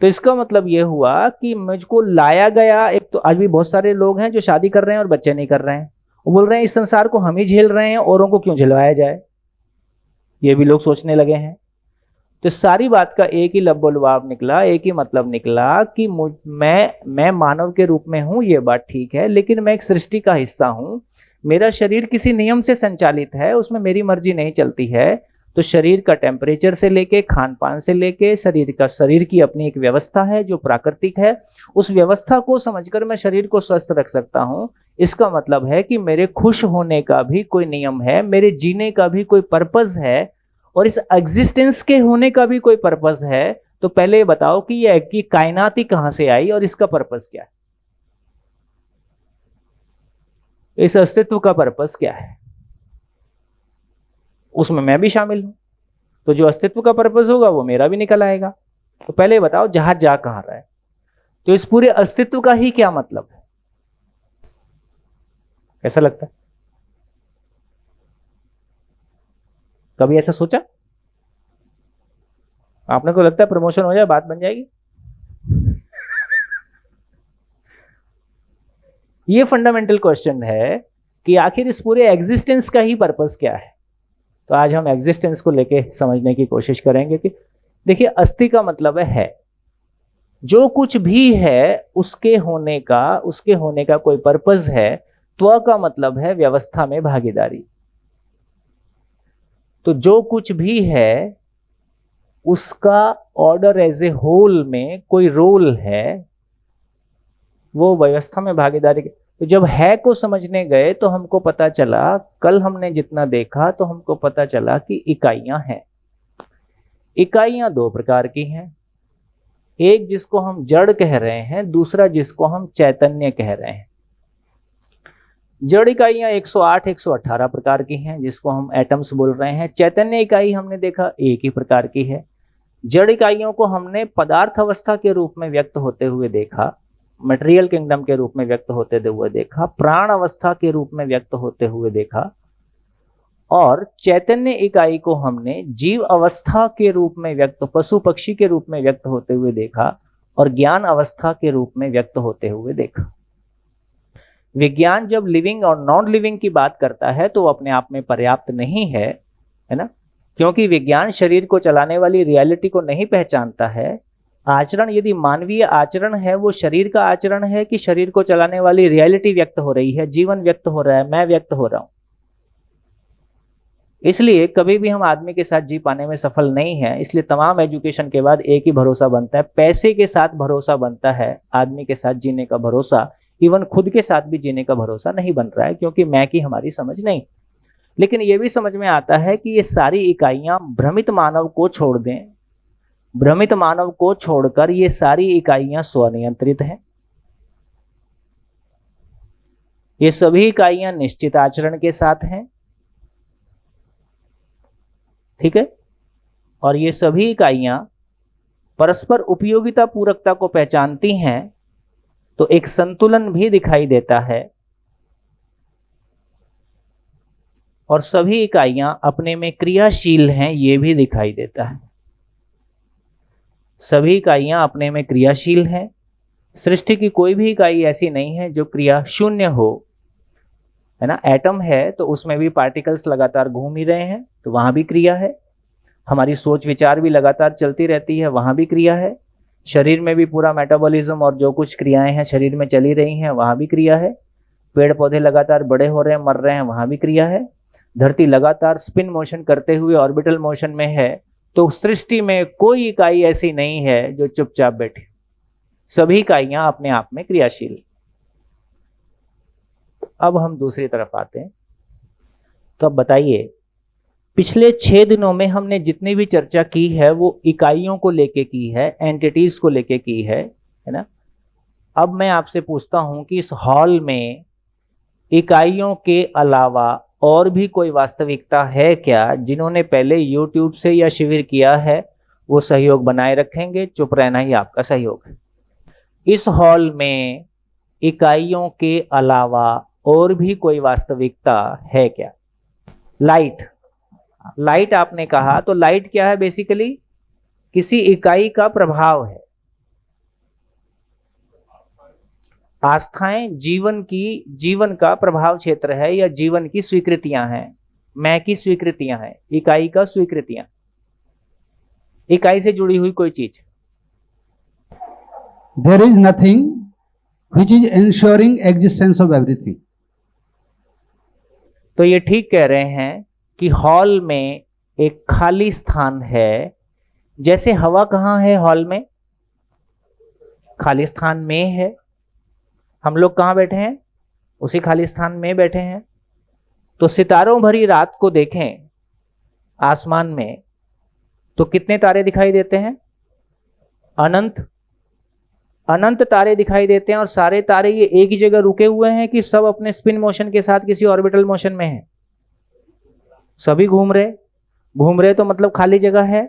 S1: तो इसका मतलब ये हुआ कि मुझको लाया गया। एक तो आज भी बहुत सारे लोग हैं जो शादी कर रहे हैं और बच्चे नहीं कर रहे हैं, वो बोल रहे हैं इस संसार को हम ही झेल रहे हैं, औरों को क्यों झेलवाया जाए, ये भी लोग सोचने लगे हैं। तो सारी बात का एक ही लब्बो-लुबाब निकला, एक ही मतलब निकला कि मैं मानव के रूप में हूं, ये बात ठीक है, लेकिन मैं एक सृष्टि का हिस्सा हूं। मेरा शरीर किसी नियम से संचालित है, उसमें मेरी मर्जी नहीं चलती है, तो शरीर का टेम्परेचर से लेके, खान पान से लेके, शरीर की अपनी एक व्यवस्था है जो प्राकृतिक है। उस व्यवस्था को समझकर मैं शरीर को स्वस्थ रख सकता हूं। इसका मतलब है कि मेरे खुश होने का भी कोई नियम है, मेरे जीने का भी कोई पर्पस है, और इस एग्जिस्टेंस के होने का भी कोई पर्पस है। तो पहले ये बताओ कि ये की कायनात ही कहां से आई और इसका पर्पस क्या है? इस अस्तित्व का पर्पस क्या है? उसमें मैं भी शामिल हूं, तो जो अस्तित्व का पर्पस होगा वो मेरा भी निकल आएगा। तो पहले बताओ जहाज जा कहां रहा है? तो इस पूरे अस्तित्व का ही क्या मतलब है? कैसा लगता है? कभी ऐसा सोचा आपने को? लगता है प्रमोशन हो जाए बात बन जाएगी? ये फंडामेंटल क्वेश्चन है कि आखिर इस पूरे एग्जिस्टेंस का ही पर्पस क्या है। तो आज हम एग्जिस्टेंस को लेके समझने की कोशिश करेंगे कि देखिए, अस्थि का मतलब है जो कुछ भी है उसके होने का कोई पर्पस है। त्व का मतलब है व्यवस्था में भागीदारी। तो जो कुछ भी है उसका ऑर्डर एज ए होल में कोई रोल है, वो व्यवस्था में भागीदारी। तो जब है को समझने गए तो हमको पता चला, कल हमने जितना देखा तो हमको पता चला कि इकाइयां हैं। इकाइयां दो प्रकार की हैं, एक जिसको हम जड़ कह रहे हैं, दूसरा जिसको हम चैतन्य कह रहे हैं। जड़ इकाइयां 108 118 प्रकार की हैं, जिसको हम एटम्स बोल रहे हैं। चैतन्य इकाई हमने देखा एक ही प्रकार की है। जड़ इकाइयों को हमने पदार्थ अवस्था के रूप में व्यक्त होते हुए देखा, मटेरियल किंगडम के रूप में व्यक्त होते हुए देखा, प्राण अवस्था के रूप में व्यक्त होते हुए देखा, और चैतन्य इकाई को हमने जीव अवस्था के रूप में व्यक्त, पशु पक्षी के रूप में व्यक्त होते हुए देखा, और ज्ञान अवस्था के रूप में व्यक्त होते हुए देखा। विज्ञान जब लिविंग और नॉन लिविंग की बात करता है तो वो अपने आप में पर्याप्त नहीं है ना, क्योंकि विज्ञान शरीर को चलाने वाली रियलिटी को नहीं पहचानता है। आचरण यदि मानवीय आचरण है, वो शरीर का आचरण है कि शरीर को चलाने वाली रियलिटी व्यक्त हो रही है, जीवन व्यक्त हो रहा है, मैं व्यक्त हो रहा हूं। इसलिए कभी भी हम आदमी के साथ जी पाने में सफल नहीं है। इसलिए तमाम एजुकेशन के बाद एक ही भरोसा बनता है, पैसे के साथ भरोसा बनता है। आदमी के साथ जीने का भरोसा, इवन खुद के साथ भी जीने का भरोसा नहीं बन रहा है, क्योंकि मैं की हमारी समझ नहीं। लेकिन यह भी समझ में आता है कि ये सारी इकाइयां भ्रमित मानव को छोड़ दें, भ्रमित मानव को छोड़कर ये सारी इकाइयां स्वनियंत्रित हैं। ये सभी इकाइयां निश्चित आचरण के साथ हैं, ठीक है, और ये सभी इकाइयां परस्पर उपयोगिता पूरकता को पहचानती हैं। तो एक संतुलन भी दिखाई देता है, और सभी इकाइयां अपने में क्रियाशील हैं, ये भी दिखाई देता है। सभी इकाइयां अपने में क्रियाशील हैं। सृष्टि की कोई भी इकाई ऐसी नहीं है जो क्रिया शून्य हो, है ना। एटम है तो उसमें भी पार्टिकल्स लगातार घूम ही रहे हैं, तो वहां भी क्रिया है। हमारी सोच विचार भी लगातार चलती रहती है, वहां भी क्रिया है। शरीर में भी पूरा मेटाबॉलिज्म और जो कुछ क्रियाएं हैं शरीर में चली रही हैं, वहां भी क्रिया है। पेड़ पौधे लगातार बड़े हो रहे हैं, मर रहे हैं, वहां भी क्रिया है। धरती लगातार स्पिन मोशन करते हुए ऑर्बिटल मोशन में है। तो सृष्टि में कोई इकाई ऐसी नहीं है जो चुपचाप बैठी, सभी इकाइयां अपने आप में क्रियाशील। अब हम दूसरी तरफ आते हैं। तो अब बताइए, पिछले 6 दिनों में हमने जितनी भी चर्चा की है वो इकाइयों को लेके की है, एंटिटीज को लेके की है ना। अब मैं आपसे पूछता हूं कि इस हॉल में इकाइयों के अलावा और भी कोई वास्तविकता है क्या? जिन्होंने पहले YouTube से या शिविर किया है वो सहयोग बनाए रखेंगे, चुप रहना ही आपका सहयोग है। इस हॉल में इकाइयों के अलावा और भी कोई वास्तविकता है क्या? लाइट, लाइट आपने कहा, तो लाइट क्या है? बेसिकली किसी इकाई का प्रभाव है। आस्थाएं जीवन का प्रभाव क्षेत्र है या जीवन की स्वीकृतियां हैं, मैं की स्वीकृतियां हैं, इकाई का स्वीकृतियां, इकाई से जुड़ी हुई कोई चीज।
S7: There is nothing which is ensuring existence of everything.
S1: तो ये ठीक कह रहे हैं कि हॉल में एक खाली स्थान है। जैसे हवा कहाँ है हॉल में? खाली स्थान में है। हम लोग कहाँ बैठे हैं? उसी खाली स्थान में बैठे हैं। तो सितारों भरी रात को देखें आसमान में तो कितने तारे दिखाई देते हैं? अनंत अनंत तारे दिखाई देते हैं। और सारे तारे ये एक ही जगह रुके हुए हैं कि सब अपने स्पिन मोशन के साथ किसी ऑर्बिटल मोशन में हैं? सभी घूम रहे तो मतलब खाली जगह है।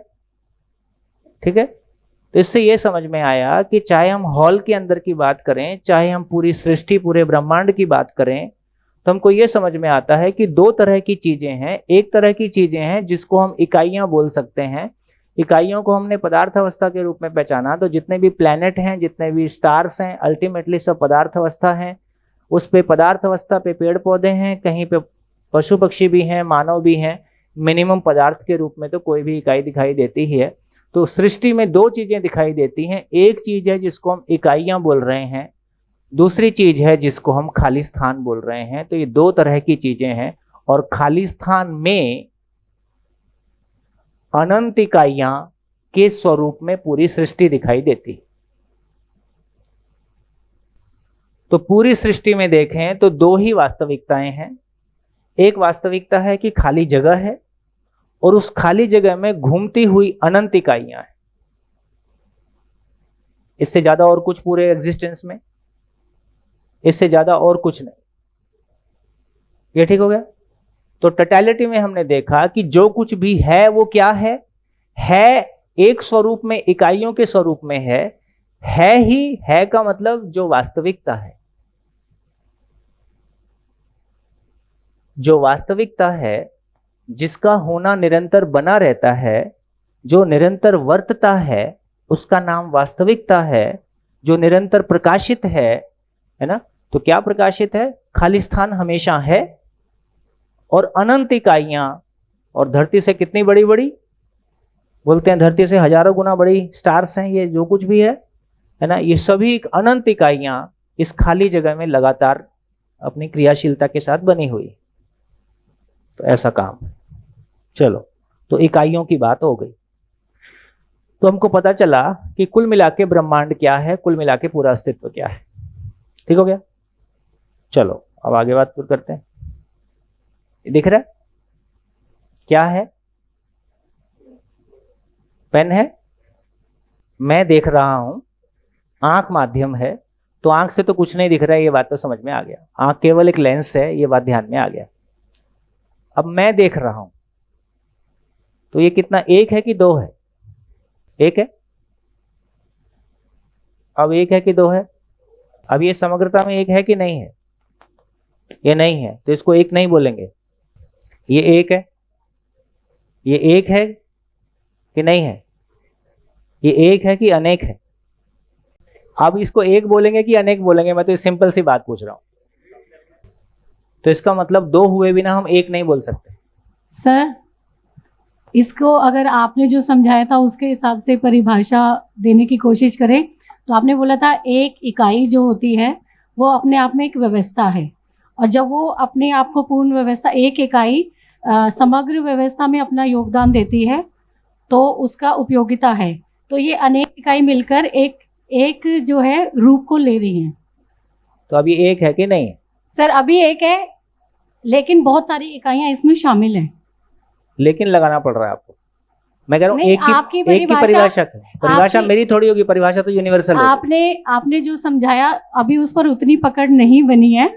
S1: ठीक है, तो इससे ये समझ में आया कि चाहे हम हॉल के अंदर की बात करें, चाहे हम पूरी सृष्टि पूरे ब्रह्मांड की बात करें, तो हमको ये समझ में आता है कि दो तरह की चीजें हैं। एक तरह की चीजें हैं जिसको हम इकाइयां बोल सकते हैं। इकाइयों को हमने पदार्थ अवस्था के रूप में पहचाना। तो जितने भी प्लैनेट हैं, जितने भी स्टार्स हैं, अल्टीमेटली सब पदार्थ अवस्था हैं। उस पे पदार्थ अवस्था पे पेड़ पौधे हैं, कहीं पे पशु पक्षी भी हैं, मानव भी हैं। मिनिमम पदार्थ के रूप में तो कोई भी इकाई दिखाई देती ही है। तो सृष्टि में दो चीजें दिखाई देती हैं। एक चीज है जिसको हम इकाइयां बोल रहे हैं, दूसरी चीज है जिसको हम खाली स्थान बोल रहे हैं। तो ये दो तरह की चीजें हैं। और खाली स्थान में अनंत इकाइयां के स्वरूप में पूरी सृष्टि दिखाई देती। तो पूरी सृष्टि में देखें तो दो ही वास्तविकताएं हैं। एक वास्तविकता है कि खाली जगह है और उस खाली जगह में घूमती हुई अनंत इकाइयां हैं। इससे ज्यादा और कुछ पूरे एग्जिस्टेंस में, इससे ज्यादा और कुछ नहीं। ये ठीक हो गया। तो टोटलिटी में हमने देखा कि जो कुछ भी है वो क्या है एक स्वरूप में, इकाइयों के स्वरूप में है ही है का मतलब जो वास्तविकता है। जो वास्तविकता है, जिसका होना निरंतर बना रहता है, जो निरंतर वर्तता है, उसका नाम वास्तविकता है। जो निरंतर प्रकाशित है ना? तो क्या प्रकाशित है? खाली स्थान हमेशा है और अनंत इकाइयां। और धरती से कितनी बड़ी बड़ी? बोलते हैं धरती से हजारों गुना बड़ी स्टार्स हैं। ये जो कुछ भी है ना, ये सभी अनंत इकाइयां इस खाली जगह में लगातार अपनी क्रियाशीलता के साथ बनी हुई। तो ऐसा काम। चलो, तो इकाइयों की बात हो गई। तो हमको पता चला कि कुल मिला के ब्रह्मांड क्या है, कुल मिला के पूरा अस्तित्व क्या है। ठीक हो गया। चलो अब आगे बात करते हैं। दिख रहा है क्या है? पेन है, मैं देख रहा हूं, आंख माध्यम है। तो आंख से तो कुछ नहीं दिख रहा है, ये बात तो समझ में आ गया। आंख केवल एक लेंस है, ये बात ध्यान में आ गया। अब मैं देख रहा हूं तो ये कितना, एक है कि दो है? एक है। अब एक है कि दो है? अब ये समग्रता में एक है कि नहीं है? ये नहीं है, तो इसको एक नहीं बोलेंगे। ये एक है। ये एक है कि नहीं है? ये एक है कि अनेक है? अब इसको एक बोलेंगे कि अनेक बोलेंगे? मैं तो सिंपल सी बात पूछ रहा हूं। तो इसका मतलब दो हुए बिना हम एक नहीं बोल सकते।
S9: सर, इसको अगर आपने जो समझाया था उसके हिसाब से परिभाषा देने की कोशिश करें तो आपने बोला था एक इकाई जो होती है वो अपने आप में एक व्यवस्था है, और जब वो अपने आप को पूर्ण व्यवस्था, एक इकाई समग्र व्यवस्था में अपना योगदान देती है तो उसका उपयोगिता है। तो ये अनेक इकाई मिलकर एक जो है रूप को ले रही हैं।
S1: तो अभी एक है कि नहीं है?
S9: सर अभी एक है, लेकिन बहुत सारी इकाइयां इसमें शामिल हैं।
S1: लेकिन लगाना पड़ रहा है आपको। मैं कह रहा हूँ
S9: नहीं,
S1: एक की परिभाषा है। परिभाषा मेरी थोड़ी होगी, परिभाषा तो यूनिवर्सल है।
S9: आपने जो समझाया अभी उस पर उतनी पकड़ नहीं बनी है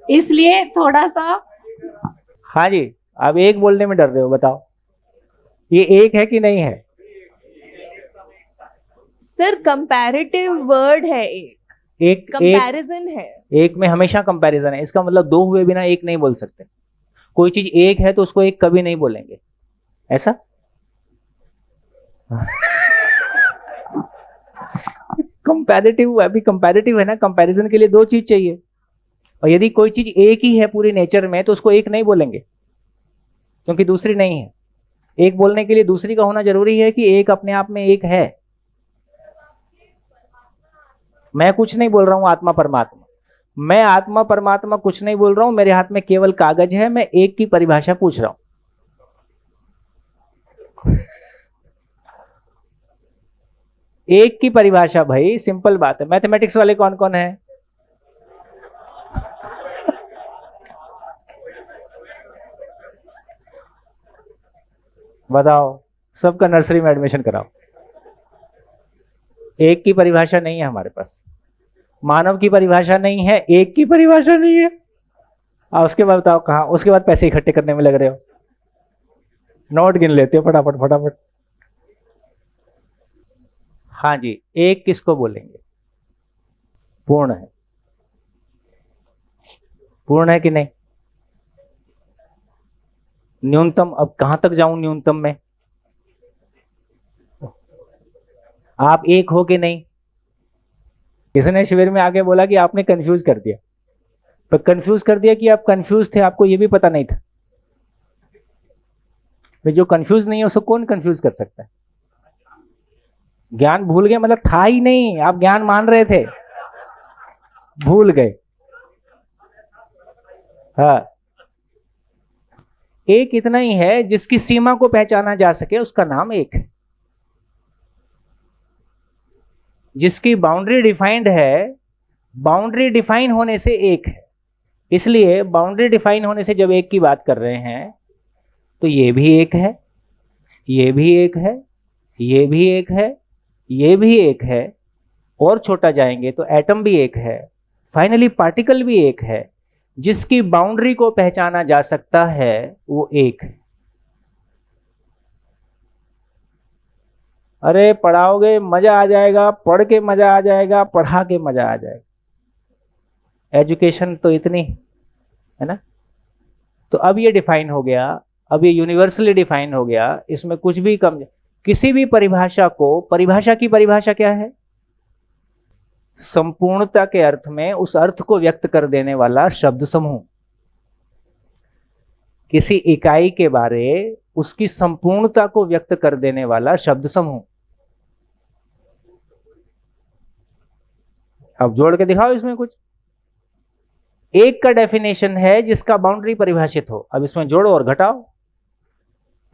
S9: इसलिए थोड़ा सा।
S1: हाँ जी, आप एक बोलने में डर रहे हो, बताओ ये एक है कि नहीं है?
S8: सर कंपैरेटिव वर्ड है, एक कंपैरिजन है।
S1: एक में हमेशा कंपैरिजन है। इसका मतलब दो हुए बिना एक नहीं बोल सकते। कोई चीज एक है तो उसको एक कभी नहीं बोलेंगे, ऐसा? कंपैरेटिव, अभी कंपैरेटिव है ना, कंपैरिजन के लिए दो चीज चाहिए। और यदि कोई चीज एक ही है पूरी नेचर में तो उसको एक नहीं बोलेंगे, क्योंकि दूसरी नहीं है। एक बोलने के लिए दूसरी का होना जरूरी है कि एक अपने आप में एक है। मैं कुछ नहीं बोल रहा हूं आत्मा परमात्मा, मैं आत्मा परमात्मा कुछ नहीं बोल रहा हूं, मेरे हाथ में केवल कागज है, मैं एक की परिभाषा पूछ रहा हूं। एक की परिभाषा भाई, सिंपल बात है। मैथमेटिक्स वाले कौन कौन है? बताओ, सबका नर्सरी में एडमिशन कराओ। एक की परिभाषा नहीं है हमारे पास, मानव की परिभाषा नहीं है, एक की परिभाषा नहीं है। और उसके बाद बताओ कहां, उसके बाद पैसे इकट्ठे करने में लग रहे हो, नोट गिन लेते हो फटाफट फटाफट। हाँ जी, एक किसको बोलेंगे? पूर्ण है। पूर्ण है कि नहीं? न्यूनतम, अब कहां तक जाऊं न्यूनतम में? आप एक हो कि नहीं? किसी ने शिविर में आके बोला कि आपने कंफ्यूज कर दिया, पर कंफ्यूज कर दिया कि आप कंफ्यूज थे, आपको ये भी पता नहीं था। भाई जो कंफ्यूज नहीं है उसको कौन कंफ्यूज कर सकता है? ज्ञान भूल गए मतलब था ही नहीं, आप ज्ञान मान रहे थे, भूल गए। हाँ, एक इतना ही है जिसकी सीमा को पहचाना जा सके, उसका नाम एक है। जिसकी बाउंड्री डिफाइंड है, बाउंड्री डिफाइन होने से एक है। इसलिए बाउंड्री डिफाइन होने से जब एक की बात कर रहे हैं तो ये भी एक है, ये भी एक है, ये भी एक है, ये भी एक है, और छोटा जाएंगे तो एटम भी एक है, फाइनली पार्टिकल भी एक है। जिसकी बाउंड्री को पहचाना जा सकता है वो एक है। अरे पढ़ाओगे मजा आ जाएगा, पढ़ के मजा आ जाएगा, पढ़ा के मजा आ जाएगा। एजुकेशन तो इतनी है ना। तो अब ये डिफाइन हो गया, अब ये यूनिवर्सली डिफाइन हो गया, इसमें कुछ भी कम। किसी भी परिभाषा को, परिभाषा की परिभाषा क्या है? संपूर्णता के अर्थ में उस अर्थ को व्यक्त कर देने वाला शब्द समूह। किसी इकाई के बारे उसकी संपूर्णता को व्यक्त कर देने वाला शब्द समूह। अब जोड़ के दिखाओ इसमें कुछ। एक का डेफिनेशन है जिसका बाउंड्री परिभाषित हो, अब इसमें जोड़ो और घटाओ।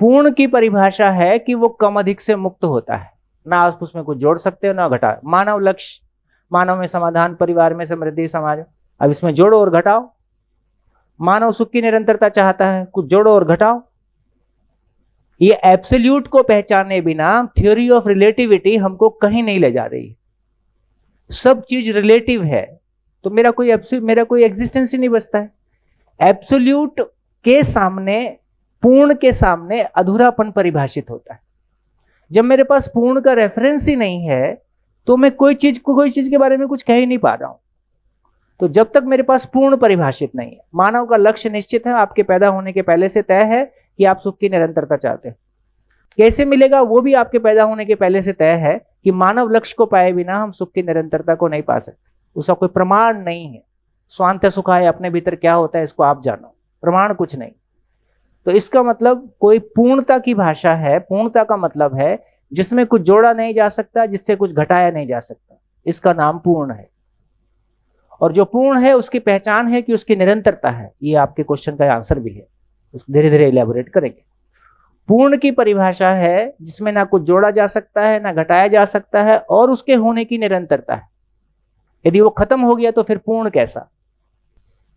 S1: पूर्ण की परिभाषा है कि वो कम अधिक से मुक्त होता है, ना आप उसमें कुछ जोड़ सकते हो ना घटा। मानव लक्ष्य, मानव में समाधान, परिवार में समृद्धि, समाज। अब इसमें जोड़ो और घटाओ। मानव सुख की निरंतरता चाहता है, कुछ जोड़ो और घटाओ। ये एब्सोल्यूट को पहचाने बिना थ्योरी ऑफ रिलेटिविटी हमको कहीं नहीं ले जा रही। सब चीज रिलेटिव है तो मेरा कोई एग्जिस्टेंस ही नहीं बचता है। एब्सोल्यूट के सामने, पूर्ण के सामने अधूरापन परिभाषित होता है। जब मेरे पास पूर्ण का रेफरेंस ही नहीं है तो मैं कोई चीज के बारे में कुछ कह ही नहीं पा रहा हूं। तो जब तक मेरे पास पूर्ण परिभाषित नहीं है, मानव का लक्ष्य निश्चित है, आपके पैदा होने के पहले से तय है कि आप सुख की निरंतरता चाहते हैं। कैसे मिलेगा वो भी आपके पैदा होने के पहले से तय है कि मानव लक्ष्य को पाए बिना हम सुख की निरंतरता को नहीं पा सकते। उसका कोई प्रमाण नहीं है। स्वांत सुखाय अपने भीतर क्या होता है इसको आप जानो, प्रमाण कुछ नहीं। तो इसका मतलब कोई पूर्णता की भाषा है। पूर्णता का मतलब है जिसमें कुछ जोड़ा नहीं जा सकता, जिससे कुछ घटाया नहीं जा सकता, इसका नाम पूर्ण है। और जो पूर्ण है उसकी पहचान है कि उसकी निरंतरता है। ये आपके क्वेश्चन का आंसर भी है, धीरे धीरे इलेबोरेट करेंगे। पूर्ण की परिभाषा है जिसमें ना कुछ जोड़ा जा सकता है ना घटाया जा सकता है और उसके होने की निरंतरता है। यदि वो खत्म हो गया तो फिर पूर्ण कैसा।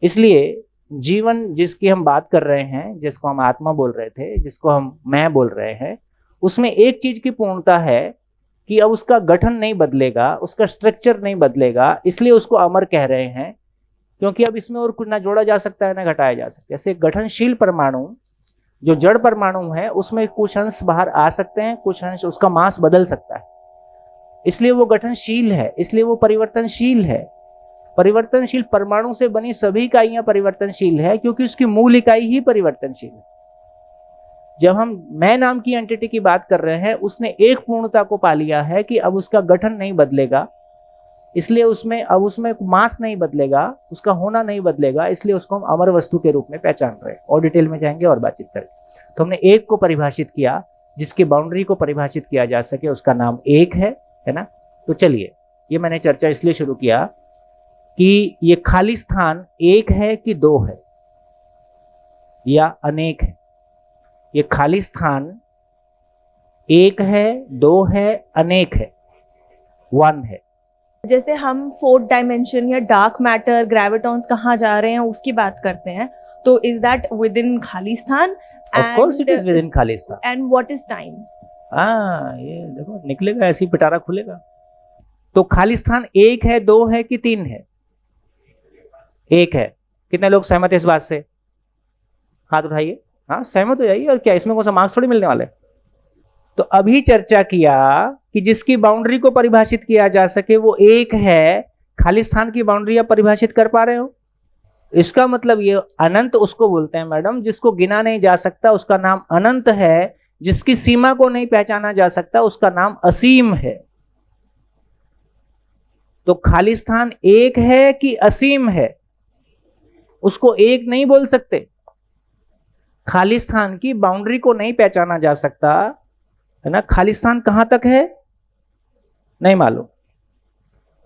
S1: इसलिए जीवन जिसकी हम बात कर रहे हैं, जिसको हम आत्मा बोल रहे थे, जिसको हम मैं बोल रहे हैं, उसमें एक चीज की पूर्णता है कि अब उसका गठन नहीं बदलेगा, उसका स्ट्रक्चर नहीं बदलेगा, इसलिए उसको अमर कह रहे हैं। क्योंकि अब इसमें और कुछ ना जोड़ा जा सकता है ना घटाया जा सकता है। जैसे गठनशील परमाणु, जो जड़ परमाणु है, उसमें कुछ अंश बाहर आ सकते हैं, कुछ अंश उसका मास बदल सकता है, इसलिए वो गठनशील है, इसलिए वो परिवर्तनशील है। परिवर्तनशील परमाणु से बनी सभी इकाइयां परिवर्तनशील है क्योंकि उसकी मूल इकाई ही परिवर्तनशील है। जब हम मैं नाम की एंटिटी की बात कर रहे हैं, उसने एक पूर्णता को पा लिया है कि अब उसका गठन नहीं बदलेगा, इसलिए उसमें मास नहीं बदलेगा, उसका होना नहीं बदलेगा, इसलिए उसको हम अमर वस्तु के रूप में पहचान रहे हैं। और डिटेल में जाएंगे और बातचीत करेंगे। तो हमने एक को परिभाषित किया, जिसकी बाउंड्री को परिभाषित किया जा सके, उसका नाम एक है ना। तो चलिए, ये मैंने चर्चा इसलिए शुरू किया कि ये खाली स्थान एक है कि दो है या अनेक है। ये खाली स्थान एक है, दो है, अनेक है, वन है।
S10: जैसे हम फोर्थ डायमेंशन या डार्क मैटर, ग्रेविटॉन्स कहाँ जा रहे हैं उसकी बात करते हैं, तो is that with in Khalistan?
S1: Of course it is with in Khalistan.
S10: And what is time?
S1: हाँ, ये देखो निकलेगा, ऐसी पिटारा खुलेगा। तो खालिस्तान एक है, दो है कि तीन है? एक है। कितने लोग सहमत है इस बात से? हाथ उठाइए। हाँ, सहमत हो जाइए, और क्या इसमें कौन सा मार्क्स थोड़ी मिलने वाले। तो अभी चर्चा किया कि जिसकी बाउंड्री को परिभाषित किया जा सके वो एक है। खालिस्तान की बाउंड्री आप परिभाषित कर पा रहे हो? इसका मतलब ये अनंत उसको बोलते हैं मैडम जिसको गिना नहीं जा सकता, उसका नाम अनंत है। जिसकी सीमा को नहीं पहचाना जा सकता उसका नाम असीम है। तो खालिस्तान एक है कि असीम है? उसको एक नहीं बोल सकते। खालिस्तान की बाउंड्री को नहीं पहचाना जा सकता, है ना। खालिस्तान कहां तक है नहीं मालूम।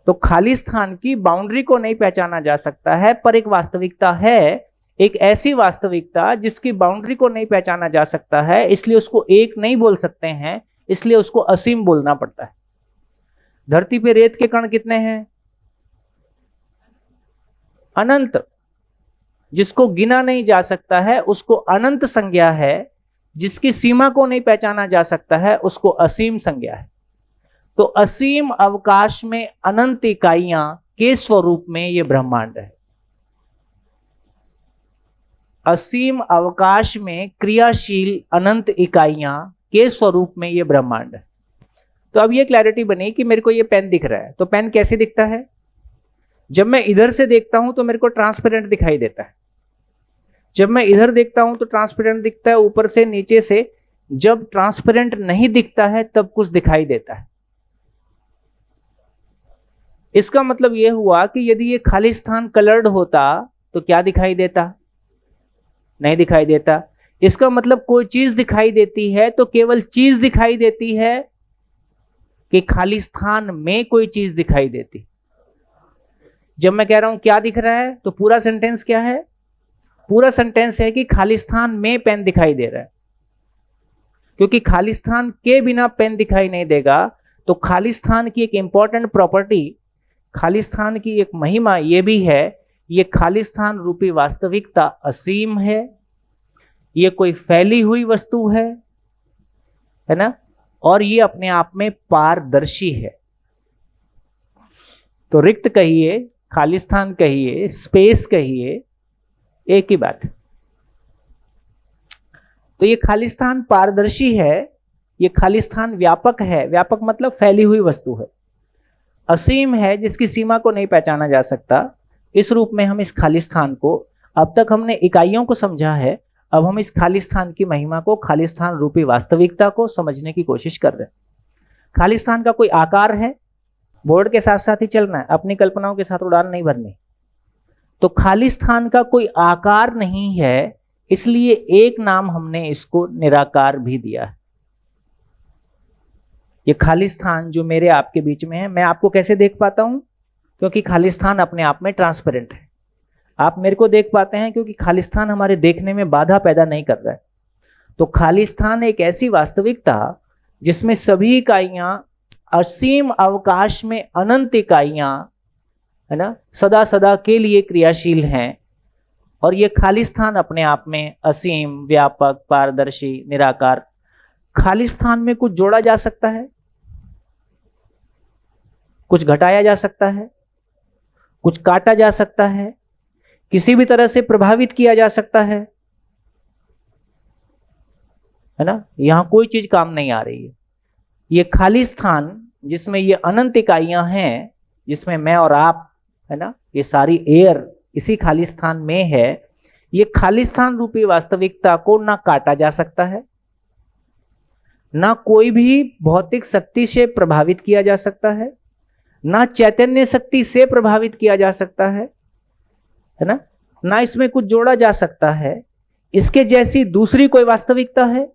S1: तो खालिस्तान की बाउंड्री को नहीं पहचाना जा सकता है, पर एक वास्तविकता है, एक ऐसी वास्तविकता जिसकी बाउंड्री को नहीं पहचाना जा सकता है, इसलिए उसको एक नहीं बोल सकते हैं, इसलिए उसको असीम बोलना पड़ता है। धरती पे रेत के कण कितने हैं? अनंत। जिसको गिना नहीं जा सकता है उसको अनंत संज्ञा है, जिसकी सीमा को नहीं पहचाना जा सकता है उसको असीम संज्ञा है। तो असीम अवकाश में अनंत इकाइयां के स्वरूप में यह ब्रह्मांड है। असीम अवकाश में क्रियाशील अनंत इकाइयां के स्वरूप में यह ब्रह्मांड है। तो अब यह क्लैरिटी बनी कि मेरे को यह पेन दिख रहा है, तो पेन कैसे दिखता है? जब मैं इधर से देखता हूं तो मेरे को ट्रांसपेरेंट दिखाई देता है। जब मैं इधर देखता हूं तो ट्रांसपेरेंट दिखता है, ऊपर से नीचे से। जब ट्रांसपेरेंट नहीं दिखता है तब कुछ दिखाई देता है। इसका मतलब यह हुआ कि यदि ये खालिस्तान कलर्ड होता तो क्या दिखाई देता? नहीं दिखाई देता। इसका मतलब कोई चीज दिखाई देती है तो केवल चीज दिखाई देती है कि खालिस्तान में कोई चीज दिखाई देती। जब मैं कह रहा हूं क्या दिख रहा है, तो पूरा सेंटेंस क्या है? पूरा सेंटेंस है कि खालिस्तान में पेन दिखाई दे रहा है, क्योंकि खालिस्तान के बिना पेन दिखाई नहीं देगा। तो खालिस्तान की एक इंपॉर्टेंट प्रॉपर्टी, खालिस्तान की एक महिमा यह भी है, ये खालिस्तान रूपी वास्तविकता असीम है। ये कोई फैली हुई वस्तु है ना, और ये अपने आप में पारदर्शी है। तो रिक्त कहिए, खालिस्तान कहिए, स्पेस कहिए, एक ही बात। तो ये खालिस्तान पारदर्शी है, ये खालिस्तान व्यापक है। व्यापक मतलब फैली हुई वस्तु है। असीम है, जिसकी सीमा को नहीं पहचाना जा सकता। इस रूप में हम इस खालिस्तान को, अब तक हमने इकाइयों को समझा है, अब हम इस खालिस्तान की महिमा को, खालिस्तान रूपी वास्तविकता को समझने की कोशिश कर रहे हैं। खालिस्तान का कोई आकार है? बोर्ड के साथ साथ ही चलना है, अपनी कल्पनाओं के साथ उड़ान नहीं भरनी। तो खालिस्तान का कोई आकार नहीं है, इसलिए एक नाम हमने इसको निराकार भी दिया है। ये खालिस्तान जो मेरे आपके बीच में है, मैं आपको कैसे देख पाता हूं? क्योंकि खालिस्तान अपने आप में ट्रांसपेरेंट है। आप मेरे को देख पाते हैं क्योंकि खालिस्तान हमारे देखने में बाधा पैदा नहीं कर रहा है। तो खालिस्तान एक ऐसी वास्तविकता जिसमें सभी इकाइयां असीम अवकाश में अनंत इकाइयां, है ना, सदा सदा के लिए क्रियाशील हैं। और ये खालिस्तान अपने आप में असीम, व्यापक, पारदर्शी, निराकार। खालिस्तान में कुछ जोड़ा जा सकता है, कुछ घटाया जा सकता है, कुछ काटा जा सकता है, किसी भी तरह से प्रभावित किया जा सकता है ना। यहां कोई चीज काम नहीं आ रही है। ये खालिस्तान जिसमें ये अनंत इकाइयां हैं, जिसमें मैं और आप, है ना, ये सारी एयर इसी खालिस्तान में है। ये खालिस्तान रूपी वास्तविकता को ना काटा जा सकता है, ना कोई भी भौतिक शक्ति से प्रभावित किया जा सकता है, ना चैतन्य शक्ति से प्रभावित किया जा सकता है ना, ना इसमें कुछ जोड़ा जा सकता है। इसके जैसी दूसरी कोई वास्तविकता है?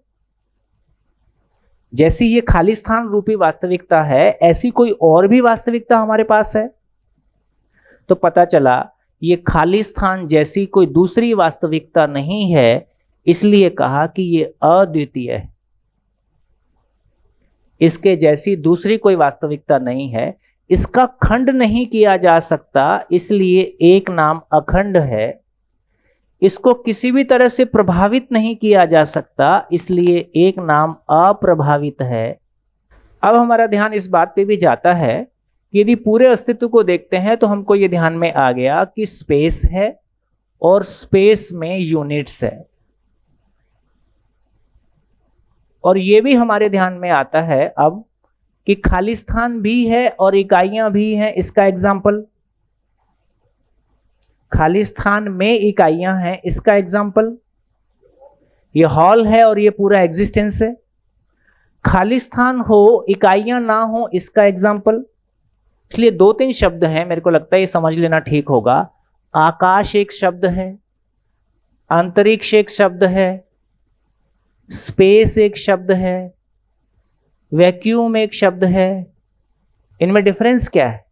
S1: जैसी ये खालिस्तान रूपी वास्तविकता है, ऐसी कोई और भी वास्तविकता हमारे पास है? तो पता चला ये खाली स्थान जैसी कोई दूसरी वास्तविकता नहीं है, इसलिए कहा कि ये अद्वितीय है। इसके जैसी दूसरी कोई वास्तविकता नहीं है, इसका खंड नहीं किया जा सकता, इसलिए एक नाम अखंड है। इसको किसी भी तरह से प्रभावित नहीं किया जा सकता, इसलिए एक नाम अप्रभावित है। अब हमारा ध्यान इस बात पे भी जाता है कि यदि पूरे अस्तित्व को देखते हैं तो हमको ये ध्यान में आ गया कि स्पेस है और स्पेस में यूनिट्स है, और ये भी हमारे ध्यान में आता है अब कि खाली स्थान भी है और इकाइयां भी हैं। इसका एग्जाम्पल, खाली स्थान में इकाइयां हैं, इसका एग्जाम्पल ये हॉल है और ये पूरा एग्जिस्टेंस है। खाली स्थान हो, इकाइयां ना हो, इसका एग्जाम्पल। इसलिए 2-3 शब्द हैं, मेरे को लगता है ये समझ लेना ठीक होगा। आकाश एक शब्द है, अंतरिक्ष एक शब्द है, स्पेस एक शब्द है, वैक्यूम एक शब्द है। इनमें डिफरेंस क्या है?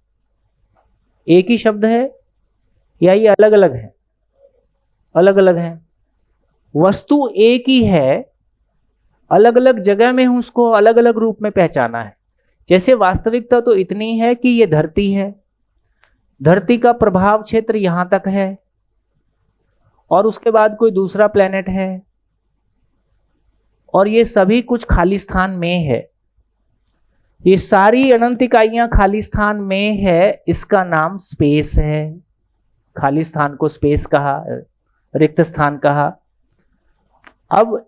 S1: एक ही शब्द है या ये अलग अलग है? अलग अलग है। वस्तु एक ही है, अलग अलग जगह में उसको अलग अलग रूप में पहचाना है। जैसे वास्तविकता तो इतनी है कि ये धरती है, धरती का प्रभाव क्षेत्र यहां तक है, और उसके बाद कोई दूसरा प्लेनेट है, और ये सभी कुछ खाली स्थान में है। ये सारी अनंत इकाइयां खाली स्थान में है, इसका नाम स्पेस है। खाली स्थान को स्पेस कहा, रिक्त स्थान कहा। अब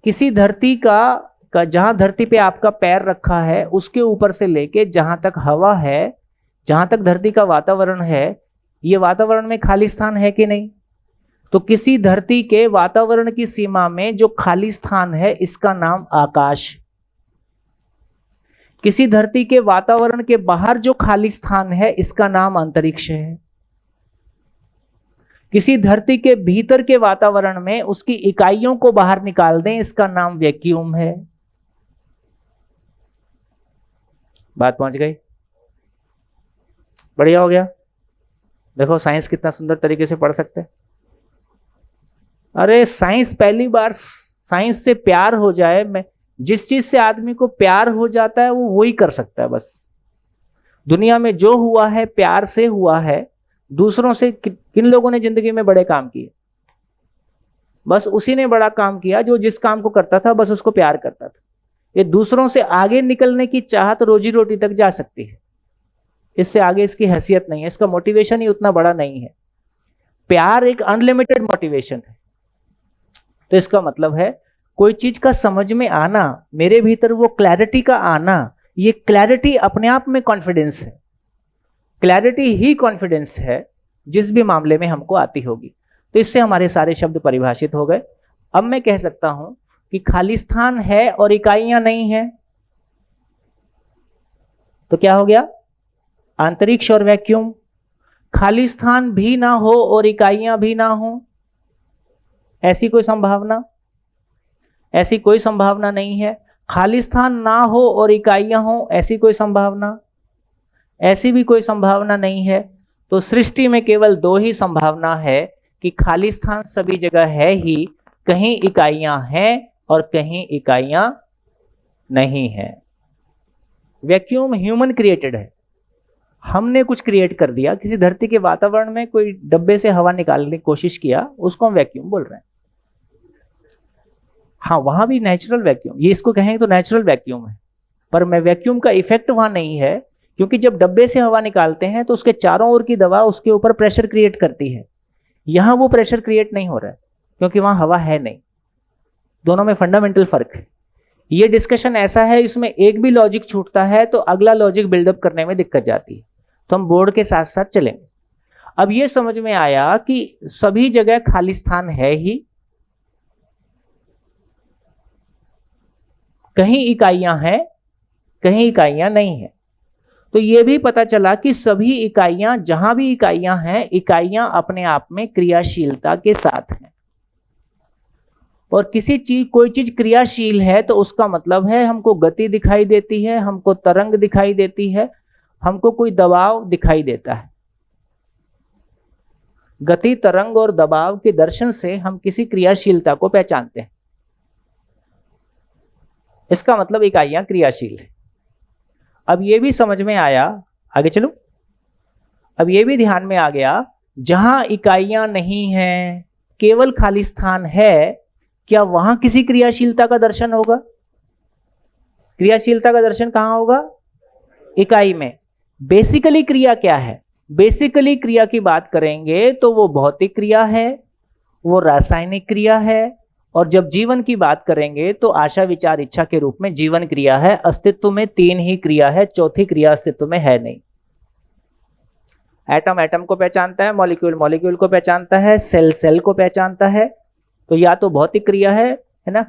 S1: किसी धरती का जहां धरती पे आपका पैर रखा है, उसके ऊपर से लेके जहां तक हवा है, जहां तक धरती का वातावरण है, ये वातावरण में खाली स्थान है कि नहीं? तो किसी धरती के वातावरण की सीमा में जो खाली स्थान है, इसका नाम आकाश। किसी धरती के वातावरण के बाहर जो खाली स्थान है, इसका नाम अंतरिक्ष है। किसी धरती के भीतर के वातावरण में उसकी इकाइयों को बाहर निकाल दें, इसका नाम वैक्यूम है। बात पहुंच गई? बढ़िया हो गया। देखो साइंस कितना सुंदर तरीके से पढ़ सकते हैं। अरे साइंस, पहली बार साइंस से प्यार हो जाए, मैं जिस चीज से आदमी को प्यार हो जाता है वो वही कर सकता है। बस दुनिया में जो हुआ है प्यार से हुआ है। दूसरों से किन लोगों ने जिंदगी में बड़े काम किए? बस उसी ने बड़ा काम किया जो जिस काम को करता था बस उसको प्यार करता था। ये दूसरों से आगे निकलने की चाहत रोजी रोटी तक जा सकती है, इससे आगे इसकी हैसियत नहीं है, इसका मोटिवेशन ही उतना बड़ा नहीं है। प्यार एक अनलिमिटेड मोटिवेशन है। तो इसका मतलब है कोई चीज का समझ में आना, मेरे भीतर वो क्लैरिटी का आना, ये क्लैरिटी अपने आप में कॉन्फिडेंस है। क्लैरिटी ही कॉन्फिडेंस है जिस भी मामले में हमको आती होगी। तो इससे हमारे सारे शब्द परिभाषित हो गए। अब मैं कह सकता हूं कि खाली स्थान है और इकाइयां नहीं है, तो क्या हो गया? अंतरिक्ष और वैक्यूम। खाली स्थान भी ना हो और इकाइयां भी ना हो, ऐसी कोई संभावना? ऐसी कोई संभावना नहीं है। खाली स्थान ना हो और इकाइयां हो, ऐसी कोई संभावना? ऐसी भी कोई संभावना नहीं है। तो सृष्टि में केवल 2 ही संभावना है कि खाली स्थान सभी जगह है ही, कहीं इकाइयां हैं और कहीं इकाइयां नहीं है। वैक्यूम ह्यूमन क्रिएटेड है, हमने कुछ क्रिएट कर दिया। किसी धरती के वातावरण में कोई डब्बे से हवा निकालने की कोशिश किया, उसको हम वैक्यूम बोल रहे हैं। हाँ, वहां भी नेचुरल वैक्यूम, ये इसको कहेंगे तो नेचुरल वैक्यूम है, पर मैं वैक्यूम का इफेक्ट वहां नहीं है, क्योंकि जब डब्बे से हवा निकालते हैं तो उसके चारों ओर की दवा उसके ऊपर प्रेशर क्रिएट करती है। यहां वो प्रेशर क्रिएट नहीं हो रहा है क्योंकि वहां हवा है नहीं। दोनों में फंडामेंटल फर्क है। ये डिस्कशन ऐसा है, इसमें एक भी लॉजिक छूटता है तो अगला लॉजिक बिल्डअप करने में दिक्कत जाती है। तो हम बोर्ड के साथ साथ चलेंगे। अब ये समझ में आया कि सभी जगह खाली स्थान है ही, कहीं इकाइयां हैं, कहीं इकाइयां नहीं है। तो ये भी पता चला कि सभी इकाइयां, जहां भी इकाइयां हैं, इकाइयां अपने आप में क्रियाशीलता के साथ हैं। और कोई चीज क्रियाशील है तो उसका मतलब है हमको गति दिखाई देती है, हमको तरंग दिखाई देती है, हमको कोई दबाव दिखाई देता है। गति, तरंग और दबाव के दर्शन से हम किसी क्रियाशीलता को पहचानते हैं। इसका मतलब इकाइयां क्रियाशील है। अब ये भी समझ में आया, आगे चलो, अब ये भी ध्यान में आ गया, जहां इकाइयां नहीं हैं, केवल खाली स्थान है, क्या वहां किसी क्रियाशीलता का दर्शन होगा? क्रियाशीलता का दर्शन कहां होगा? इकाई में। बेसिकली क्रिया क्या है? बेसिकली क्रिया की बात करेंगे तो वो भौतिक क्रिया है, वो रासायनिक क्रिया है, और जब जीवन की बात करेंगे तो आशा, विचार, इच्छा के रूप में जीवन क्रिया है। अस्तित्व में 3 ही क्रिया है, चौथी क्रिया अस्तित्व में है नहीं। एटम एटम को पहचानता है, मॉलिक्यूल मॉलिक्यूल को पहचानता है, सेल सेल को पहचानता है। तो या तो भौतिक क्रिया है ना,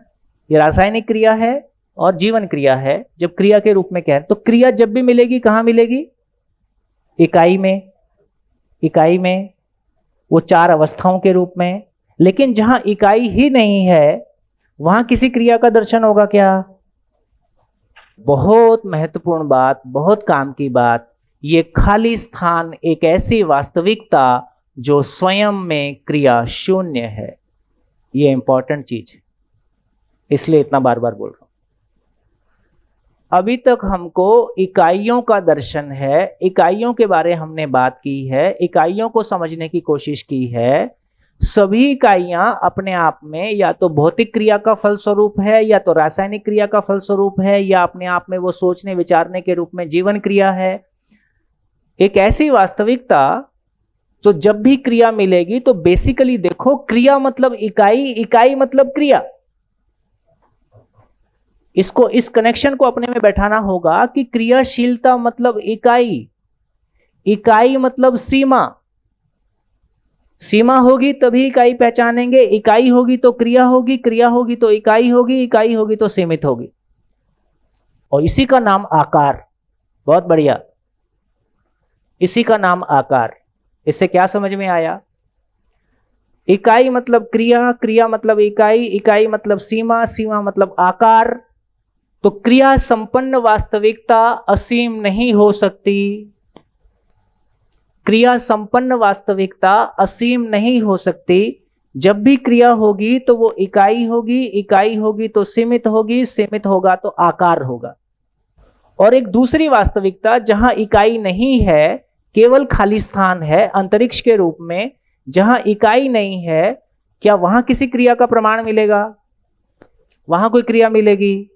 S1: ये रासायनिक क्रिया है और जीवन क्रिया है। जब क्रिया के रूप में कह रहे तो क्रिया जब भी मिलेगी कहां मिलेगी? इकाई में। इकाई में वो 4 अवस्थाओं के रूप में। लेकिन जहां इकाई ही नहीं है वहां किसी क्रिया का दर्शन होगा क्या? बहुत महत्वपूर्ण बात, बहुत काम की बात, ये खाली स्थान एक ऐसी वास्तविकता जो स्वयं में क्रिया शून्य है। ये इंपॉर्टेंट चीज है, इसलिए इतना बार बार बोल रहा हूं। अभी तक हमको इकाइयों का दर्शन है, इकाइयों के बारे हमने बात की है, इकाइयों को समझने की कोशिश की है। सभी इकाइयां अपने आप में या तो भौतिक क्रिया का फलस्वरूप है, या तो रासायनिक क्रिया का फलस्वरूप है, या अपने आप में वो सोचने विचारने के रूप में जीवन क्रिया है। एक ऐसी वास्तविकता जो जब भी क्रिया मिलेगी तो बेसिकली देखो, क्रिया मतलब इकाई, इकाई मतलब क्रिया। इसको, इस कनेक्शन को अपने में बैठाना होगा कि क्रियाशीलता मतलब इकाई, इकाई मतलब सीमा। सीमा होगी तभी इकाई पहचानेंगे, इकाई होगी तो क्रिया होगी, क्रिया होगी तो इकाई होगी, इकाई होगी तो सीमित होगी, और इसी का नाम आकार। बहुत बढ़िया, इसी का नाम आकार। इससे क्या समझ में आया? इकाई मतलब क्रिया, क्रिया मतलब इकाई, इकाई मतलब सीमा, सीमा मतलब आकार। तो क्रिया संपन्न वास्तविकता असीम नहीं हो सकती। क्रिया संपन्न वास्तविकता असीम नहीं हो सकती। जब भी क्रिया होगी तो वो इकाई होगी, इकाई होगी तो सीमित होगी, सीमित होगा तो आकार होगा। और एक दूसरी वास्तविकता जहां इकाई नहीं है, केवल खाली स्थान है अंतरिक्ष के रूप में, जहां इकाई नहीं है, क्या वहां किसी क्रिया का प्रमाण मिलेगा? वहां कोई क्रिया मिलेगी?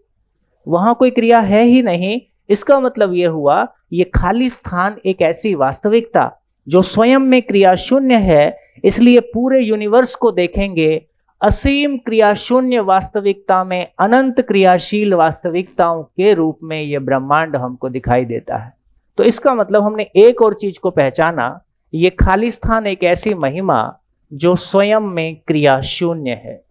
S1: वहां कोई क्रिया है ही नहीं। इसका मतलब यह हुआ, ये खाली स्थान एक ऐसी वास्तविकता जो स्वयं में क्रिया शून्य है। इसलिए पूरे यूनिवर्स को देखेंगे, असीम क्रिया शून्य वास्तविकता में अनंत क्रियाशील वास्तविकताओं के रूप में यह ब्रह्मांड हमको दिखाई देता है। तो इसका मतलब हमने एक और चीज को पहचाना, ये खाली स्थान एक ऐसी महिमा जो स्वयं में क्रिया शून्य है।